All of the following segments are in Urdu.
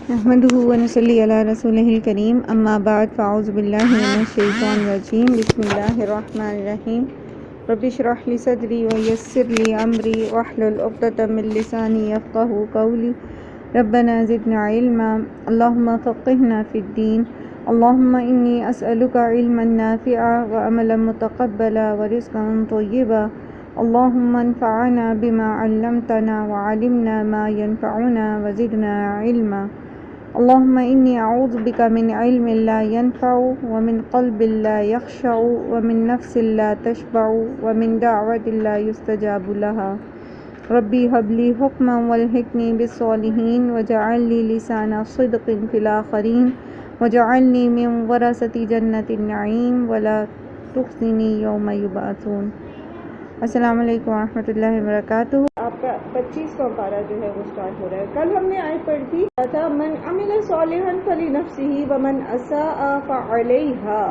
نحمده ونصلي على رسوله الكريم اما بعد فاعوذ بالله من الشيطان الرجيم بسم الله الرحمن الرحيم رب اشرح لي صدري ويسر لي امري واحلل عقدة من لساني يفقهوا قولي ربنا زدنا علما اللهم فقهنا في الدين اللهم اني اسالك علما نافعا وعملا متقبلا ورزقا طيبا اللهم انفعنا بما علمتنا وعلمنا ما ينفعنا وزدنا علما اللهم إني أعوذ بك من علم لا ينفع ومن قلب لا يخشع ومن نفس لا تشبع ومن دعوة لا يستجاب لها ربي هب لي حكما والحقني بالصالحين واجعل لي لسان صدق في الآخرين واجعلني من ورثة جنة النعيم ولا تخزني يوم يبعثون۔ السلام علیکم ورحمۃ اللہ وبرکاتہ۔ آپ کا 25واں پارہ جو ہے وہ سٹارٹ ہو رہا ہے۔ کل ہم نے آیت پڑھی تھی تھا من عمل صالحا فلنفسہ ومن اساء فعلیہا،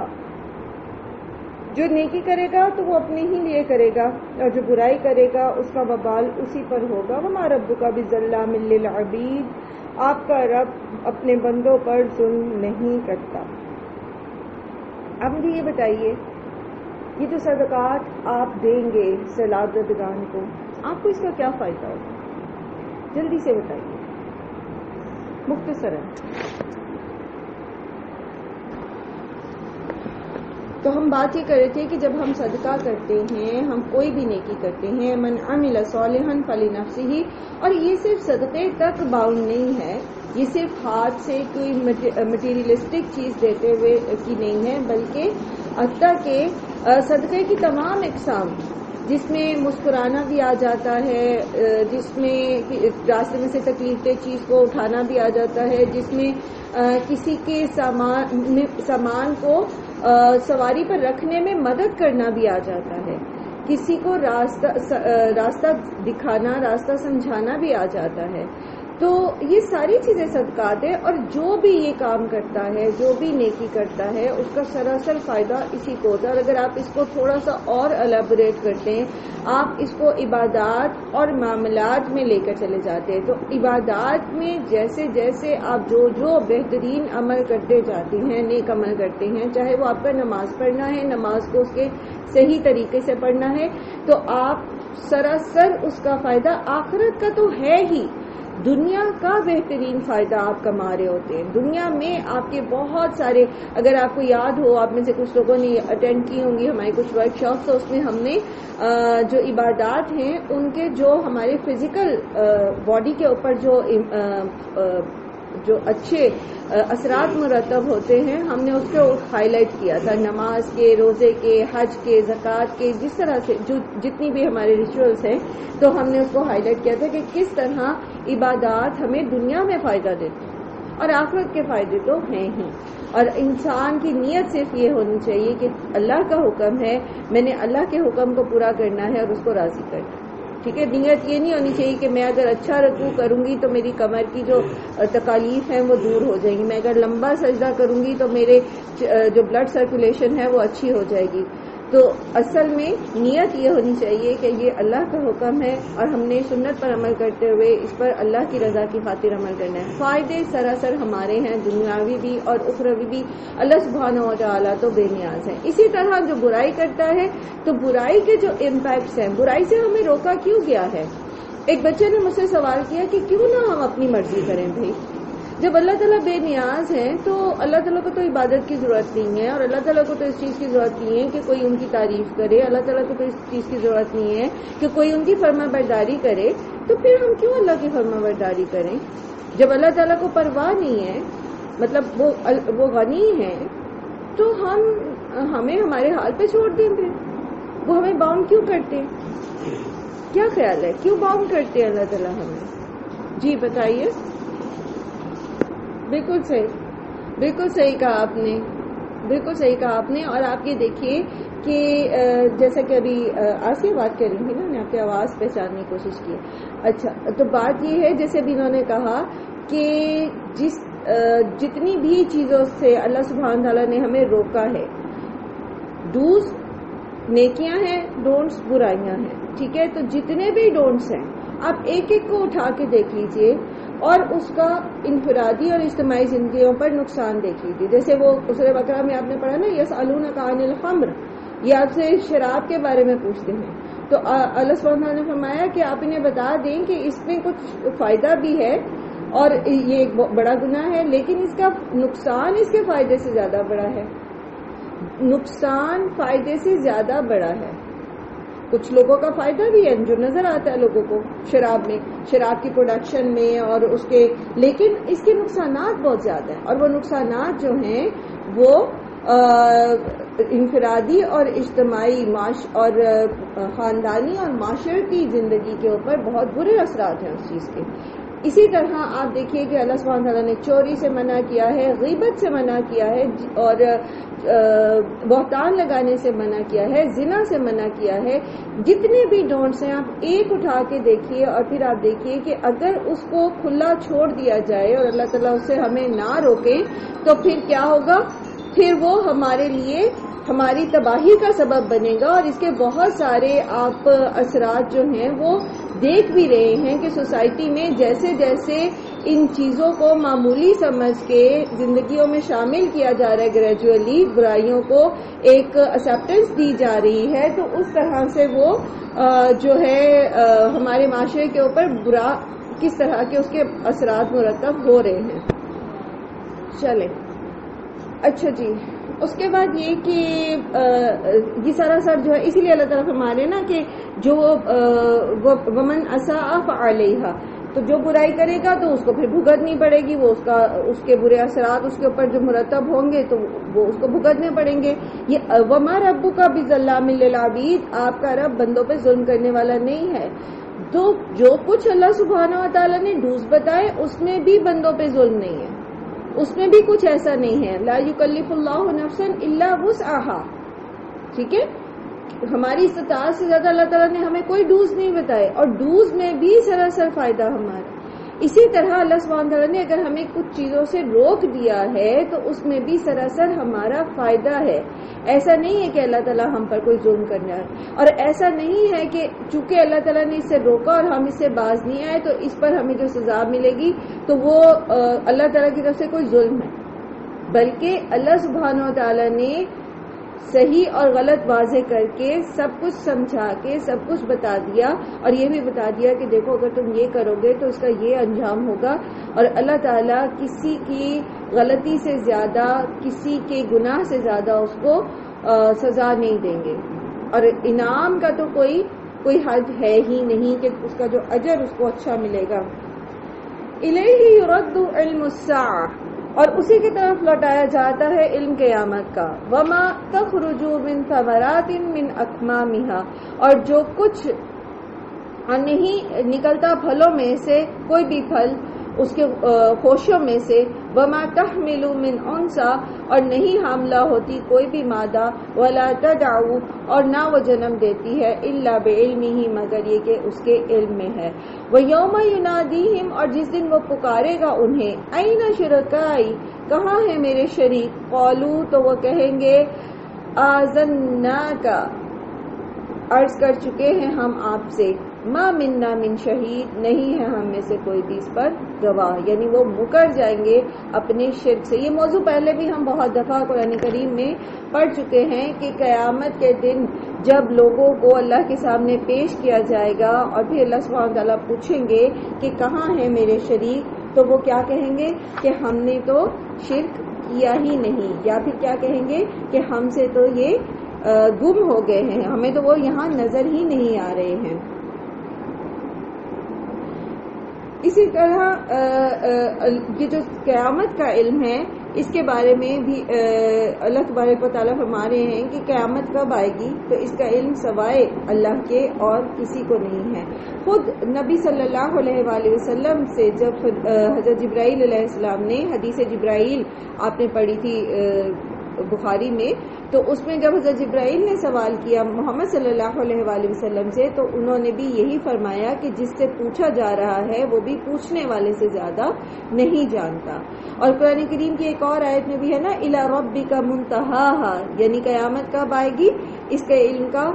جو نیکی کرے گا تو وہ اپنے ہی لیے کرے گا اور جو برائی کرے گا اس کا وبال اسی پر ہوگا۔ وما ربک بظلام للعبید، آپ کا رب اپنے بندوں پر ظلم نہیں کرتا۔ اب مجھے یہ بتائیے، یہ جو صدقات آپ دیں گے سیلاب زدگان کو، آپ کو اس کا کیا فائدہ ہوگا؟ جلدی سے بتائیے مختصراً۔ تو ہم بات یہ کر رہے تھے کہ جب ہم صدقہ کرتے ہیں، ہم کوئی بھی نیکی کرتے ہیں، من عمل صالحا فلنفسہ، اور یہ صرف صدقے تک باؤنڈ نہیں ہے، یہ صرف ہاتھ سے کوئی مٹیریلسٹک چیز دیتے ہوئے کی نہیں ہے، بلکہ حتیٰ کہ صدقے کی تمام اقسام، جس میں مسکرانا بھی آ جاتا ہے، جس میں راستے میں سے تکلیف دہ چیز کو اٹھانا بھی آ جاتا ہے، جس میں کسی کے سامان کو سواری پر رکھنے میں مدد کرنا بھی آ جاتا ہے، کسی کو راستہ دکھانا، راستہ سمجھانا بھی آ جاتا ہے۔ تو یہ ساری چیزیں صدقات ہیں، اور جو بھی یہ کام کرتا ہے، جو بھی نیکی کرتا ہے، اس کا سراسر فائدہ اسی کو ہوتا ہے۔ اور اگر آپ اس کو تھوڑا سا اور الیبوریٹ کرتے ہیں، آپ اس کو عبادات اور معاملات میں لے کر چلے جاتے ہیں، تو عبادات میں جیسے جیسے آپ جو بہترین عمل کرتے جاتے ہیں، نیک عمل کرتے ہیں، چاہے وہ آپ کا نماز پڑھنا ہے، نماز کو اس کے صحیح طریقے سے پڑھنا ہے، تو آپ سراسر اس کا فائدہ آخرت کا تو ہے ہی، دنیا کا بہترین فائدہ آپ کما رہے ہوتے ہیں۔ دنیا میں آپ کے بہت سارے، اگر آپ کو یاد ہو، آپ میں سے کچھ لوگوں نے اٹینڈ کی ہوں گی ہماری کچھ ورک شاپس، تو اس میں ہم نے جو عبادات ہیں ان کے جو ہمارے فزیکل باڈی کے اوپر جو اچھے اثرات مرتب ہوتے ہیں، ہم نے اس کو ہائی لائٹ کیا تھا، نماز کے، روزے کے، حج کے، زکوٰۃ کے، جس طرح سے جتنی بھی ہمارے ریچولز ہیں، تو ہم نے اس کو ہائی لائٹ کیا تھا کہ کس طرح عبادات ہمیں دنیا میں فائدہ دیتی ہیں اور آخرت کے فائدے تو ہیں ہی۔ اور انسان کی نیت صرف یہ ہونی چاہیے کہ اللہ کا حکم ہے، میں نے اللہ کے حکم کو پورا کرنا ہے اور اس کو راضی کرنا ہے، ٹھیک ہے۔ نیت یہ نہیں ہونی چاہیے کہ میں اگر اچھا رکوع کروں گی تو میری کمر کی جو تکالیف ہیں وہ دور ہو جائیں گی، میں اگر لمبا سجدہ کروں گی تو میرے جو بلڈ سرکولیشن ہے وہ اچھی ہو جائے گی۔ تو اصل میں نیت یہ ہونی چاہیے کہ یہ اللہ کا حکم ہے اور ہم نے سنت پر عمل کرتے ہوئے اس پر اللہ کی رضا کی خاطر عمل کرنا ہے۔ فائدے سراسر ہمارے ہیں، دنیاوی بھی اور اخروی بھی، اللہ سبحانہ و تعالیٰ تو بے نیاز ہے۔ اسی طرح جو برائی کرتا ہے، تو برائی کے جو امپیکٹس ہیں، برائی سے ہمیں روکا کیوں گیا ہے؟ ایک بچے نے مجھ سے سوال کیا کہ کیوں نہ ہم اپنی مرضی کریں بھائی، جب اللہ تعالیٰ بے نیاز ہے تو اللہ تعالیٰ کو تو عبادت کی ضرورت نہیں ہے، اور اللہ تعالیٰ کو تو اس چیز کی ضرورت نہیں ہے کہ کوئی ان کی تعریف کرے، اللہ تعالیٰ کو تو اس چیز کی ضرورت نہیں ہے کہ کوئی ان کی فرما برداری کرے، تو پھر ہم کیوں اللہ کی فرما برداری کریں؟ جب اللہ تعالیٰ کو پرواہ نہیں ہے، مطلب وہ غنی ہے، تو ہمیں ہمارے حال پہ چھوڑ دیں، پھر وہ ہمیں باؤنڈ کیوں کرتے ہیں؟ کیا خیال ہے، کیوں باؤنڈ کرتے ہیں اللہ تعالیٰ ہمیں؟ جی بتائیے۔ بالکل صحیح کہا آپ نے، بالکل صحیح کہا آپ نے۔ اور آپ یہ دیکھیے کہ جیسا کہ ابھی آسیہ بات کر رہی تھی نا، میں آپ کی آواز پہچاننے کی کوشش کی۔ اچھا، تو بات یہ ہے جیسے بھی انہوں نے کہا کہ جتنی بھی چیزوں سے اللہ سبحانہ تعالیٰ نے ہمیں روکا ہے، ڈوز نیکیاں ہیں، ڈونٹس برائیاں ہیں، ٹھیک ہے۔ تو جتنے بھی ڈونٹس ہیں آپ ایک ایک کو اٹھا کے دیکھ لیجئے، اور اس کا انفرادی اور اجتماعی زندگیوں پر نقصان دیکھ لیجیے. جیسے وہ سورہ بقرہ میں آپ نے پڑھا نا یسألونک عن الخمر، یہ آپ سے شراب کے بارے میں پوچھتے ہیں، تو اللہ سبحانہ وتعالیٰ نے فرمایا کہ آپ انہیں بتا دیں کہ اس میں کچھ فائدہ بھی ہے اور یہ ایک بڑا گناہ ہے، لیکن اس کا نقصان اس کے فائدے سے زیادہ بڑا ہے. نقصان فائدے سے زیادہ بڑا ہے. کچھ لوگوں کا فائدہ بھی ہے جو نظر آتا ہے لوگوں کو شراب میں، شراب کی پروڈکشن میں اور اس کے، لیکن اس کے نقصانات بہت زیادہ ہیں، اور وہ نقصانات جو ہیں وہ انفرادی اور اجتماعی اور خاندانی اور معاشرتی زندگی کے اوپر بہت برے اثرات ہیں اس چیز کے. اسی طرح آپ دیکھیے کہ اللہ سبحانہ تعالیٰ نے چوری سے منع کیا ہے، غیبت سے منع کیا ہے، اور بہتان لگانے سے منع کیا ہے، زنا سے منع کیا ہے. جتنے بھی ڈونٹس ہیں آپ ایک اٹھا کے دیکھیے، اور پھر آپ دیکھیے کہ اگر اس کو کھلا چھوڑ دیا جائے اور اللہ تعالیٰ اس سے ہمیں نہ روکے تو پھر کیا ہوگا؟ پھر وہ ہمارے لیے ہماری تباہی کا سبب بنے گا. اور اس کے بہت سارے آپ اثرات جو ہیں وہ دیکھ بھی رہے ہیں کہ سوسائٹی میں جیسے جیسے ان چیزوں کو معمولی سمجھ کے زندگیوں میں شامل کیا جا رہا ہے، گریجولی برائیوں کو ایک ایکسیپٹنس دی جا رہی ہے، تو اس طرح سے وہ جو ہے ہمارے معاشرے کے اوپر برا کس طرح کے اس کے اثرات مرتب ہو رہے ہیں. چلیں اچھا جی، اس کے بعد یہ کہ یہ سراسر جو ہے، اسی لیے اللہ تعالیٰ فرمانے نا کہ جو ومن اساء فعلیہا، تو جو برائی کرے گا تو اس کو پھر بھگتنی پڑے گی، وہ اس کے برے اثرات اس کے اوپر جو مرتب ہوں گے تو وہ اس کو بھگتنے پڑیں گے. یہ وما ربک بظلام للعبید، آپ کا رب بندوں پہ ظلم کرنے والا نہیں ہے. تو جو کچھ اللہ سبحانہ و تعالیٰ نے ڈوز بتائے اس میں بھی بندوں پہ ظلم نہیں ہے، اس میں بھی کچھ ایسا نہیں ہے. لا یکلف اللہ نفسا الا وسعہا، ٹھیک ہے، ہماری استطاعت سے زیادہ اللہ تعالیٰ نے ہمیں کوئی ڈوز نہیں بتائے، اور ڈوز میں بھی سراسر فائدہ ہمارا. اسی طرح اللہ سبحانہ تعالیٰ نے اگر ہمیں کچھ چیزوں سے روک دیا ہے تو اس میں بھی سراسر ہمارا فائدہ ہے. ایسا نہیں ہے کہ اللہ تعالیٰ ہم پر کوئی ظلم کرنا ہے، اور ایسا نہیں ہے کہ چونکہ اللہ تعالیٰ نے اس سے روکا اور ہم اس سے باز نہیں آئے تو اس پر ہمیں جو سزا ملے گی تو وہ اللہ تعالیٰ کی طرف سے کوئی ظلم ہے، بلکہ اللہ سبحانہ تعالیٰ نے صحیح اور غلط واضح کر کے سب کچھ سمجھا کے سب کچھ بتا دیا، اور یہ بھی بتا دیا کہ دیکھو اگر تم یہ کرو گے تو اس کا یہ انجام ہوگا. اور اللہ تعالیٰ کسی کی غلطی سے زیادہ، کسی کے گناہ سے زیادہ اس کو سزا نہیں دیں گے، اور انعام کا تو کوئی حد ہے ہی نہیں کہ اس کا جو اجر اس کو اچھا ملے گا. الیہ یرد علم الساعہ، اور اسی کی طرف لوٹایا جاتا ہے علم قیامت کا. وما تخرج من ثمرات من اکمامها، اور جو کچھ نہیں نکلتا پھلوں میں سے کوئی بھی پھل اس کے خوشوں میں سے. وما تحمل من انثى، اور نہیں حاملہ ہوتی کوئی بھی مادہ. ولا تدع، اور نہ وہ جنم دیتی ہے. الا بعلمہ، مگر یہ کہ اس کے علم میں ہے. ویوم ینادیہم، اور جس دن وہ پکارے گا انہیں. این شرکائی، کہاں ہیں میرے شریک. قالوا، تو وہ کہیں گے آذناک، عرض کر چکے ہیں ہم آپ سے. ما منا من شہید، نہیں ہے ہم میں سے کوئی بھی اس پر گواہ. یعنی وہ مکر جائیں گے اپنے شرک سے. یہ موضوع پہلے بھی ہم بہت دفعہ قرآن کریم میں پڑھ چکے ہیں کہ قیامت کے دن جب لوگوں کو اللہ کے سامنے پیش کیا جائے گا اور پھر اللہ سبحانہ تعالیٰ پوچھیں گے کہ کہاں ہے میرے شریک، تو وہ کیا کہیں گے کہ ہم نے تو شرک کیا ہی نہیں، یا پھر کیا کہیں گے کہ ہم سے تو یہ گم ہو گئے ہیں، ہمیں تو وہ یہاں نظر ہی نہیں آ رہے ہیں. اسی طرح یہ جو قیامت کا علم ہے اس کے بارے میں بھی اللہ تبارک و تعالیٰ فرما رہے ہیں کہ قیامت کب آئے گی، تو اس کا علم سوائے اللہ کے اور کسی کو نہیں ہے. خود نبی صلی اللہ علیہ وآلہ وسلم سے جب حضرت جبرائیل علیہ السلام نے حدیث جبرائیل آپ نے پڑھی تھی بخاری میں، تو اس میں جب حضرت جبرائیل نے سوال کیا محمد صلی اللہ علیہ وآلہ وسلم سے، تو انہوں نے بھی یہی فرمایا کہ جس سے پوچھا جا رہا ہے وہ بھی پوچھنے والے سے زیادہ نہیں جانتا. اور قرآن کریم کی ایک اور آیت میں بھی ہے نا الی ربک منتہاہا، یعنی قیامت کب آئے گی اس کے علم کا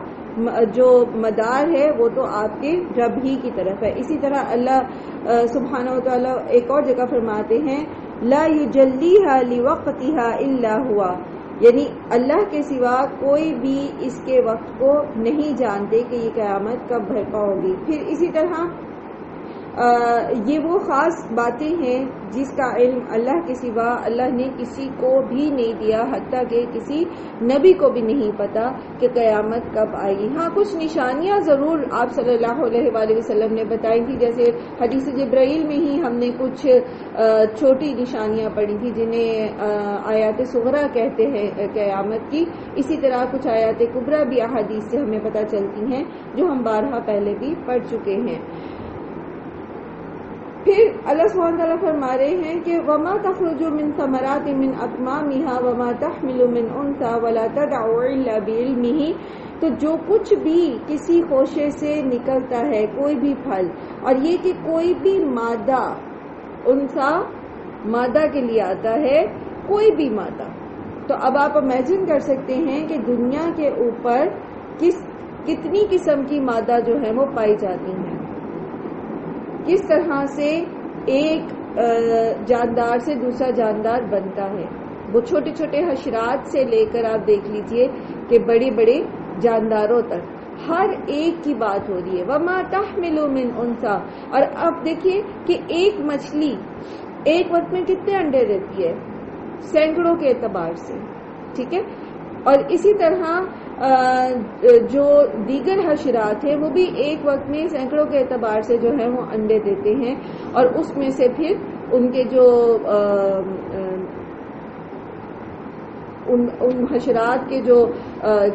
جو مدار ہے وہ تو آپ کے رب ہی کی طرف ہے. اسی طرح اللہ سبحانہ و تعالیٰ ایک اور جگہ فرماتے ہیں لا یجلیھا لوقتھا الا ہوا، یعنی اللہ کے سوا کوئی بھی اس کے وقت کو نہیں جانتے کہ یہ قیامت کب برپا ہوگی. پھر اسی طرح یہ وہ خاص باتیں ہیں جس کا علم اللہ کے سوا اللہ نے کسی کو بھی نہیں دیا، حتیٰ کہ کسی نبی کو بھی نہیں پتا کہ قیامت کب آئے گی. ہاں کچھ نشانیاں ضرور آپ صلی اللہ علیہ وآلہ وسلم نے بتائی تھی، جیسے حدیث جبرائیل میں ہی ہم نے کچھ چھوٹی نشانیاں پڑھی تھی جنہیں آیات صغریٰ کہتے ہیں قیامت کی. اسی طرح کچھ آیات کبریٰ بھی احادیث سے ہمیں پتہ چلتی ہیں جو ہم بارہا پہلے بھی پڑھ چکے ہیں. پھر اللہ سبحانہ تعالیٰ فرما رہے ہیں کہ وما تخرج من ثمرات من اکمامها وما تحمل من انثى ولا تدع الا بعلمه، تو جو کچھ بھی کسی خوشے سے نکلتا ہے کوئی بھی پھل، اور یہ کہ کوئی بھی مادہ، انثى مادہ کے لیے آتا ہے، کوئی بھی مادہ. تو اب آپ امیجن کر سکتے ہیں کہ دنیا کے اوپر کتنی قسم کی مادہ جو ہے وہ پائی جاتی ہیں، کس طرح سے ایک جاندار سے دوسرا جاندار بنتا ہے. وہ چھوٹے چھوٹے حشرات سے لے کر آپ دیکھ لیجئے کہ بڑے بڑے جانداروں تک ہر ایک کی بات ہو رہی ہے. وما تحمل من انثى، اور اب دیکھیے کہ ایک مچھلی ایک وقت میں کتنے انڈے دیتی ہے، سینکڑوں کے اعتبار سے، ٹھیک ہے. اور اسی طرح جو دیگر حشرات ہیں وہ بھی ایک وقت میں سینکڑوں کے اعتبار سے جو ہے وہ انڈے دیتے ہیں، اور اس میں سے پھر ان کے جو ان حشرات کے جو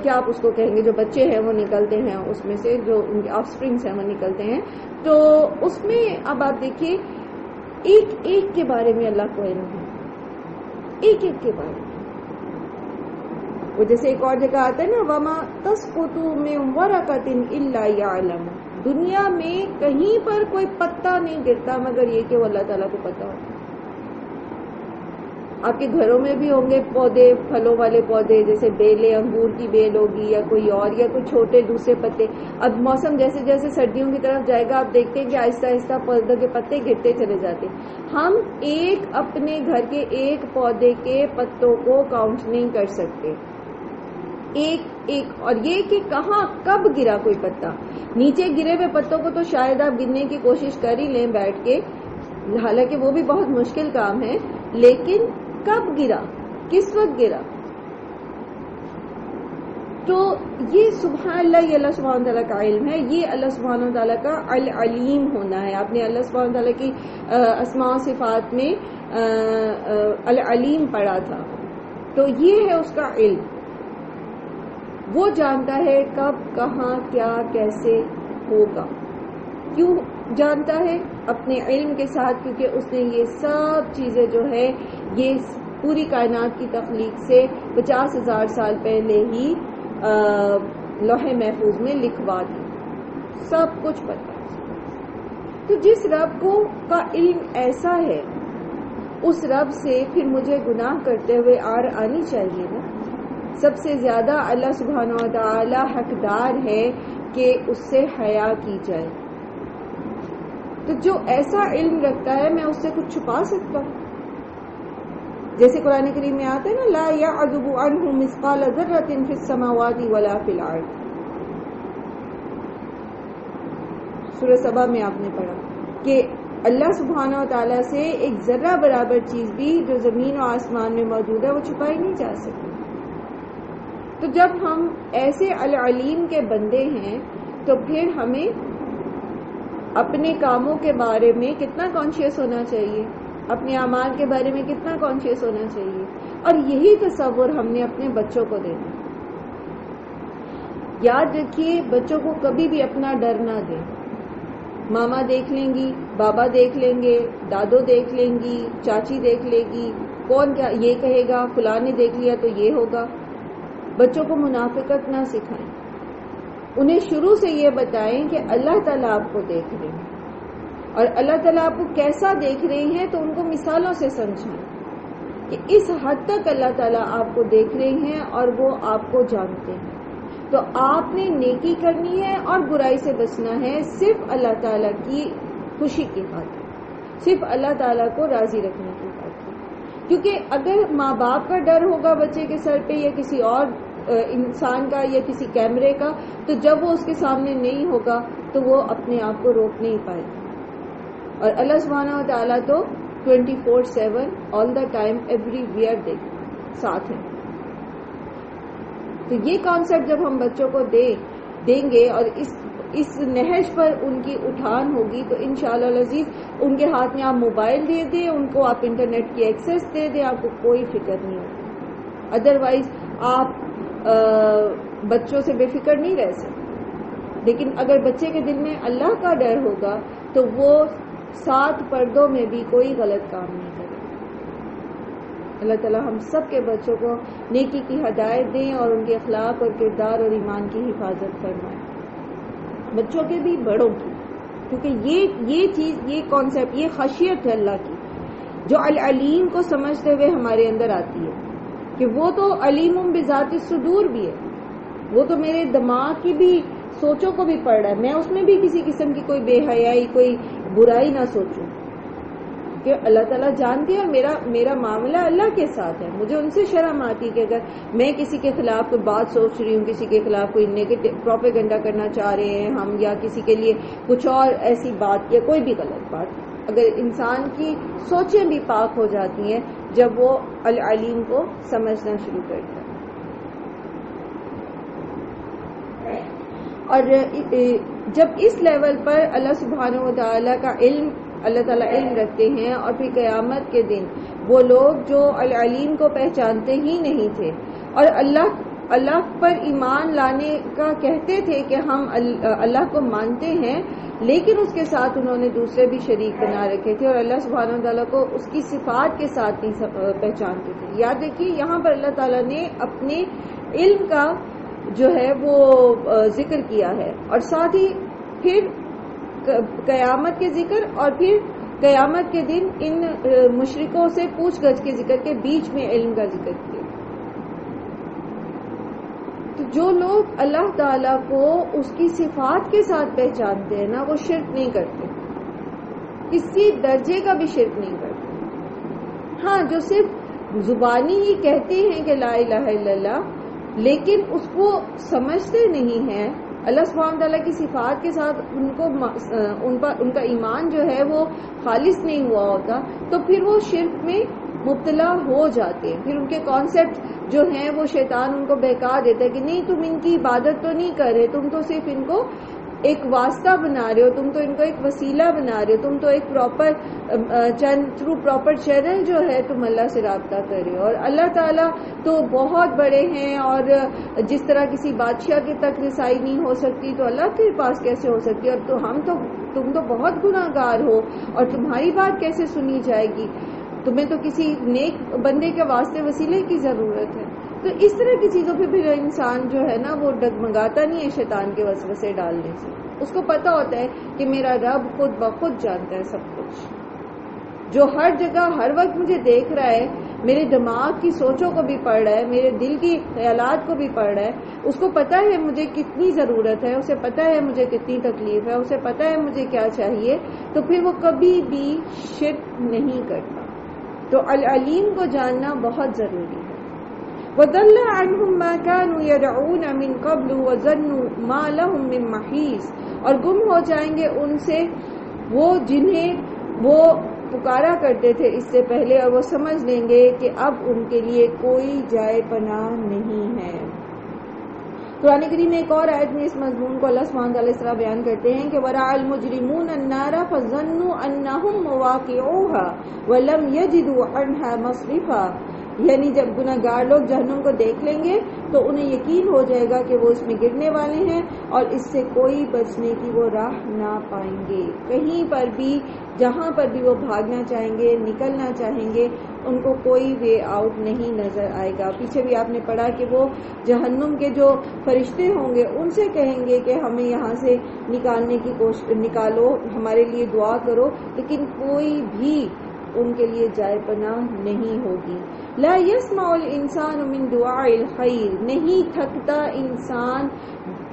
کیا آپ اس کو کہیں گے جو بچے ہیں وہ نکلتے ہیں، اس میں سے جو ان کے آف اسپرنگس ہیں وہ نکلتے ہیں. تو اس میں اب آپ دیکھیے ایک ایک کے بارے میں اللہ کو علم ہے، ایک ایک کے بارے میں. وہ جیسے ایک اور جگہ آتا ہے نا وما تسقط من ورقۃ الا يعلم، دنیا میں کہیں پر کوئی پتا نہیں گرتا مگر یہ کہ وہ اللہ تعالیٰ کو پتا ہوتا. آپ کے گھروں میں بھی ہوں گے پودے، پھلوں والے پودے، جیسے بیلیں، انگور کی بیل ہوگی یا کوئی اور، یا کوئی چھوٹے دوسرے پتے. اب موسم جیسے جیسے سردیوں کی طرف جائے گا آپ دیکھتے ہیں کہ آہستہ آہستہ پودوں کے پتے گرتے چلے جاتے. ہم اپنے گھر کے ایک پودے کے پتوں کو کاؤنٹ نہیں کر سکتے، ایک ایک. اور یہ کہ کہاں کب گرا کوئی پتا، نیچے گرے ہوئے پتوں کو تو شاید آپ گننے کی کوشش کر ہی لیں بیٹھ کے، حالانکہ وہ بھی بہت مشکل کام ہے، لیکن کب گرا، کس وقت گرا. تو یہ سبحان اللہ، یہ اللہ سبحانہ تعالیٰ کا علم ہے، یہ اللہ سبحانہ تعالیٰ کا العلیم ہونا ہے. آپ نے اللہ سبحانہ تعالیٰ کی اسماء و صفات میں العلیم پڑھا تھا، تو یہ ہے اس کا علم. وہ جانتا ہے کب، کہاں، کیا، کیسے ہوگا. کیوں جانتا ہے؟ اپنے علم کے ساتھ، کیونکہ اس نے یہ سب چیزیں جو ہے یہ پوری کائنات کی تخلیق سے 50,000 سال پہلے ہی لوح محفوظ میں لکھوا دی، سب کچھ پتہ. تو جس رب کا علم ایسا ہے، اس رب سے پھر مجھے گناہ کرتے ہوئے آنی چاہیے نا. سب سے زیادہ اللہ سبحانہ و تعالی حقدار ہے کہ اس سے حیا کی جائے. تو جو ایسا علم رکھتا ہے میں اس سے کچھ چھپا سکتا ہوں؟ جیسے قرآن کریم میں آتا ہے نا لا يعذب عنہ مثقال ذرۃ فی السماوات ولا فی الارض. سورہ سبا میں آپ نے پڑھا کہ اللہ سبحانہ و تعالیٰ سے ایک ذرہ برابر چیز بھی جو زمین و آسمان میں موجود ہے وہ چھپائی نہیں جا سکتی. تو جب ہم ایسے العلیم کے بندے ہیں تو پھر ہمیں اپنے کاموں کے بارے میں کتنا کانشیس ہونا چاہیے، اپنے اعمال کے بارے میں کتنا کانشیس ہونا چاہیے. اور یہی تصور ہم نے اپنے بچوں کو دینا. یاد رکھیے بچوں کو کبھی بھی اپنا ڈر نہ دیں. ماما دیکھ لیں گی، بابا دیکھ لیں گے، دادو دیکھ لیں گی، چاچی دیکھ لے گی، کون کیا یہ کہے گا، فلاں نے دیکھ لیا تو یہ ہوگا. بچوں کو منافقت نہ سکھائیں، انہیں شروع سے یہ بتائیں کہ اللہ تعالیٰ آپ کو دیکھ رہے ہیں، اور اللہ تعالیٰ آپ کو کیسا دیکھ رہے ہیں تو ان کو مثالوں سے سمجھائیں کہ اس حد تک اللہ تعالیٰ آپ کو دیکھ رہے ہیں اور وہ آپ کو جانتے ہیں. تو آپ نے نیکی کرنی ہے اور برائی سے بچنا ہے صرف اللہ تعالیٰ کی خوشی کی خاطر، صرف اللہ تعالیٰ کو راضی رکھنے کی خاطر. کیونکہ اگر ماں باپ کا ڈر ہوگا بچے کے سر پہ یا کسی اور انسان کا یا کسی کیمرے کا، تو جب وہ اس کے سامنے نہیں ہوگا تو وہ اپنے آپ کو روک نہیں پائے گا. اور اللہ سبحانہ و تعالیٰ تو 24/7 آل دا ٹائم ایوری ویئر ساتھ ہیں. تو یہ کانسیپٹ جب ہم بچوں کو دیں گے اور اس نہج پر ان کی اٹھان ہوگی تو انشاءاللہ العزیز ان کے ہاتھ میں آپ موبائل دے دیں، ان کو آپ انٹرنیٹ کی ایکسیس دے دیں، آپ کو کوئی فکر نہیں ہوگی. ادروائز آپ بچوں سے بے فکر نہیں رہ سکتے. لیکن اگر بچے کے دل میں اللہ کا ڈر ہوگا تو وہ 7 پردوں میں بھی کوئی غلط کام نہیں کرے. اللہ تعالیٰ ہم سب کے بچوں کو نیکی کی ہدایت دیں اور ان کے اخلاق اور کردار اور ایمان کی حفاظت فرمائیں، بچوں کے بھی بڑوں کی. کیونکہ یہ چیز، یہ کانسیپٹ، یہ خشیت ہے اللہ کی جو العلیم کو سمجھتے ہوئے ہمارے اندر آتی ہے کہ وہ تو علیم بذات الصدور بھی ہے، وہ تو میرے دماغ کی بھی سوچوں کو بھی پڑھ رہا ہے. میں اس میں بھی کسی قسم کی کوئی بے حیائی، کوئی برائی نہ سوچوں کہ اللہ تعالیٰ جانتے ہیں اور میرا معاملہ اللہ کے ساتھ ہے. مجھے ان سے شرم آتی کہ اگر میں کسی کے خلاف کوئی بات سوچ رہی ہوں، کسی کے خلاف کوئی نیگیٹو پروپیگنڈا کرنا چاہ رہے ہیں ہم، یا کسی کے لیے کچھ اور ایسی بات یا کوئی بھی غلط بات، اگر انسان کی سوچیں بھی پاک ہو جاتی ہیں جب وہ العلیم کو سمجھنا شروع کرتا ہے. اور جب اس لیول پر اللہ سبحانہ و تعالیٰ کا علم، اللہ تعالیٰ علم رکھتے ہیں، اور پھر قیامت کے دن وہ لوگ جو العلیم کو پہچانتے ہی نہیں تھے اور اللہ پر ایمان لانے کا کہتے تھے کہ ہم اللہ کو مانتے ہیں، لیکن اس کے ساتھ انہوں نے دوسرے بھی شریک بنا رکھے تھے اور اللہ سبحانہ و تعالیٰ کو اس کی صفات کے ساتھ نہیں پہچانتے تھے. یاد رکھیے یہاں پر اللہ تعالیٰ نے اپنے علم کا جو ہے وہ ذکر کیا ہے، اور ساتھ ہی پھر قیامت کے ذکر، اور پھر قیامت کے دن ان مشرکوں سے پوچھ گچھ کے ذکر کے بیچ میں علم کا ذکر کیا. تو جو لوگ اللہ تعالیٰ کو اس کی صفات کے ساتھ پہچانتے ہیں نا، وہ شرک نہیں کرتے، کسی درجے کا بھی شرک نہیں کرتے. ہاں جو صرف زبانی ہی کہتے ہیں کہ لا الہ الا اللہ، لیکن اس کو سمجھتے نہیں ہیں، اللہ سبحانہ تعالیٰ کی صفات کے ساتھ ان کا ایمان جو ہے وہ خالص نہیں ہوا ہوتا، تو پھر وہ شرک میں مبتلا ہو جاتے ہیں. پھر ان کے کانسیپٹ جو ہیں وہ شیطان ان کو بہکا دیتا ہے کہ نہیں تم ان کی عبادت تو نہیں کر رہے، تم تو صرف ان کو ایک واسطہ بنا رہے ہو، تم تو ان کو ایک وسیلہ بنا رہے ہو، تم تو ایک تھرو پراپر چینل جو ہے تم اللہ سے رابطہ کر رہے ہو. اور اللہ تعالیٰ تو بہت بڑے ہیں، اور جس طرح کسی بادشاہ کے تک رسائی نہیں ہو سکتی تو اللہ کے پاس کیسے ہو سکتی ہے، اور تم تو بہت گناہ گار ہو اور تمہاری بات کیسے سنی جائے گی، تمہیں تو کسی نیک بندے کے واسطے وسیلے کی ضرورت ہے. تو اس طرح کی چیزوں پہ پھر انسان جو ہے نا وہ ڈگمگاتا نہیں ہے شیطان کے وسوسے ڈالنے سے. اس کو پتا ہوتا ہے کہ میرا رب خود بخود جانتا ہے سب کچھ، جو ہر جگہ ہر وقت مجھے دیکھ رہا ہے، میرے دماغ کی سوچوں کو بھی پڑھ رہا ہے، میرے دل کی خیالات کو بھی پڑھ رہا ہے. اس کو پتا ہے مجھے کتنی ضرورت ہے، اسے پتا ہے مجھے کتنی تکلیف ہے، اسے پتا ہے مجھے کیا چاہیے، تو پھر وہ کبھی بھی شرک نہیں کرتا. تو العلیم کو جاننا بہت ضروری ہے. وَضَلَّ عَنْهُمْ مَا كَانُوا يَدْعُونَ مِنْ قَبْلُ وَظَنُّوا مَا لَهُمْ مِنْ مَحِيصٍ، اور گم ہو جائیں گے ان سے وہ جنہیں وہ پکارا کرتے تھے اس سے پہلے، اور وہ سمجھ لیں گے کہ اب ان کے لیے کوئی جائے پناہ نہیں ہے. قرآن کریم میں ایک اور آیت میں اس مضمون کو اللہ سبحانہ وتعالی اس طرح بیان کرتے ہیں کہ وَرَأَى الْمُجْرِمُونَ النَّارَ فَظَنُّوا أَنَّهُمْ مُوَاقِعُوهَا وَلَمْ يَجِدُوا عَنْهَا مَصْرِفًا، یعنی جب گناہ گار لوگ جہنم کو دیکھ لیں گے تو انہیں یقین ہو جائے گا کہ وہ اس میں گرنے والے ہیں اور اس سے کوئی بچنے کی وہ راہ نہ پائیں گے. کہیں پر بھی جہاں پر بھی وہ بھاگنا چاہیں گے، نکلنا چاہیں گے، ان کو کوئی وے آؤٹ نہیں نظر آئے گا. پیچھے بھی آپ نے پڑھا کہ وہ جہنم کے جو فرشتے ہوں گے ان سے کہیں گے کہ ہمیں یہاں سے نکالنے کی کوشش، نکالو، ہمارے لیے دعا کرو، لیکن کوئی بھی ان کے لیے جائے پناہ نہیں ہوگی۔ لا يسمع الانسان من دعاء الخیر، نہیں تھکتا انسان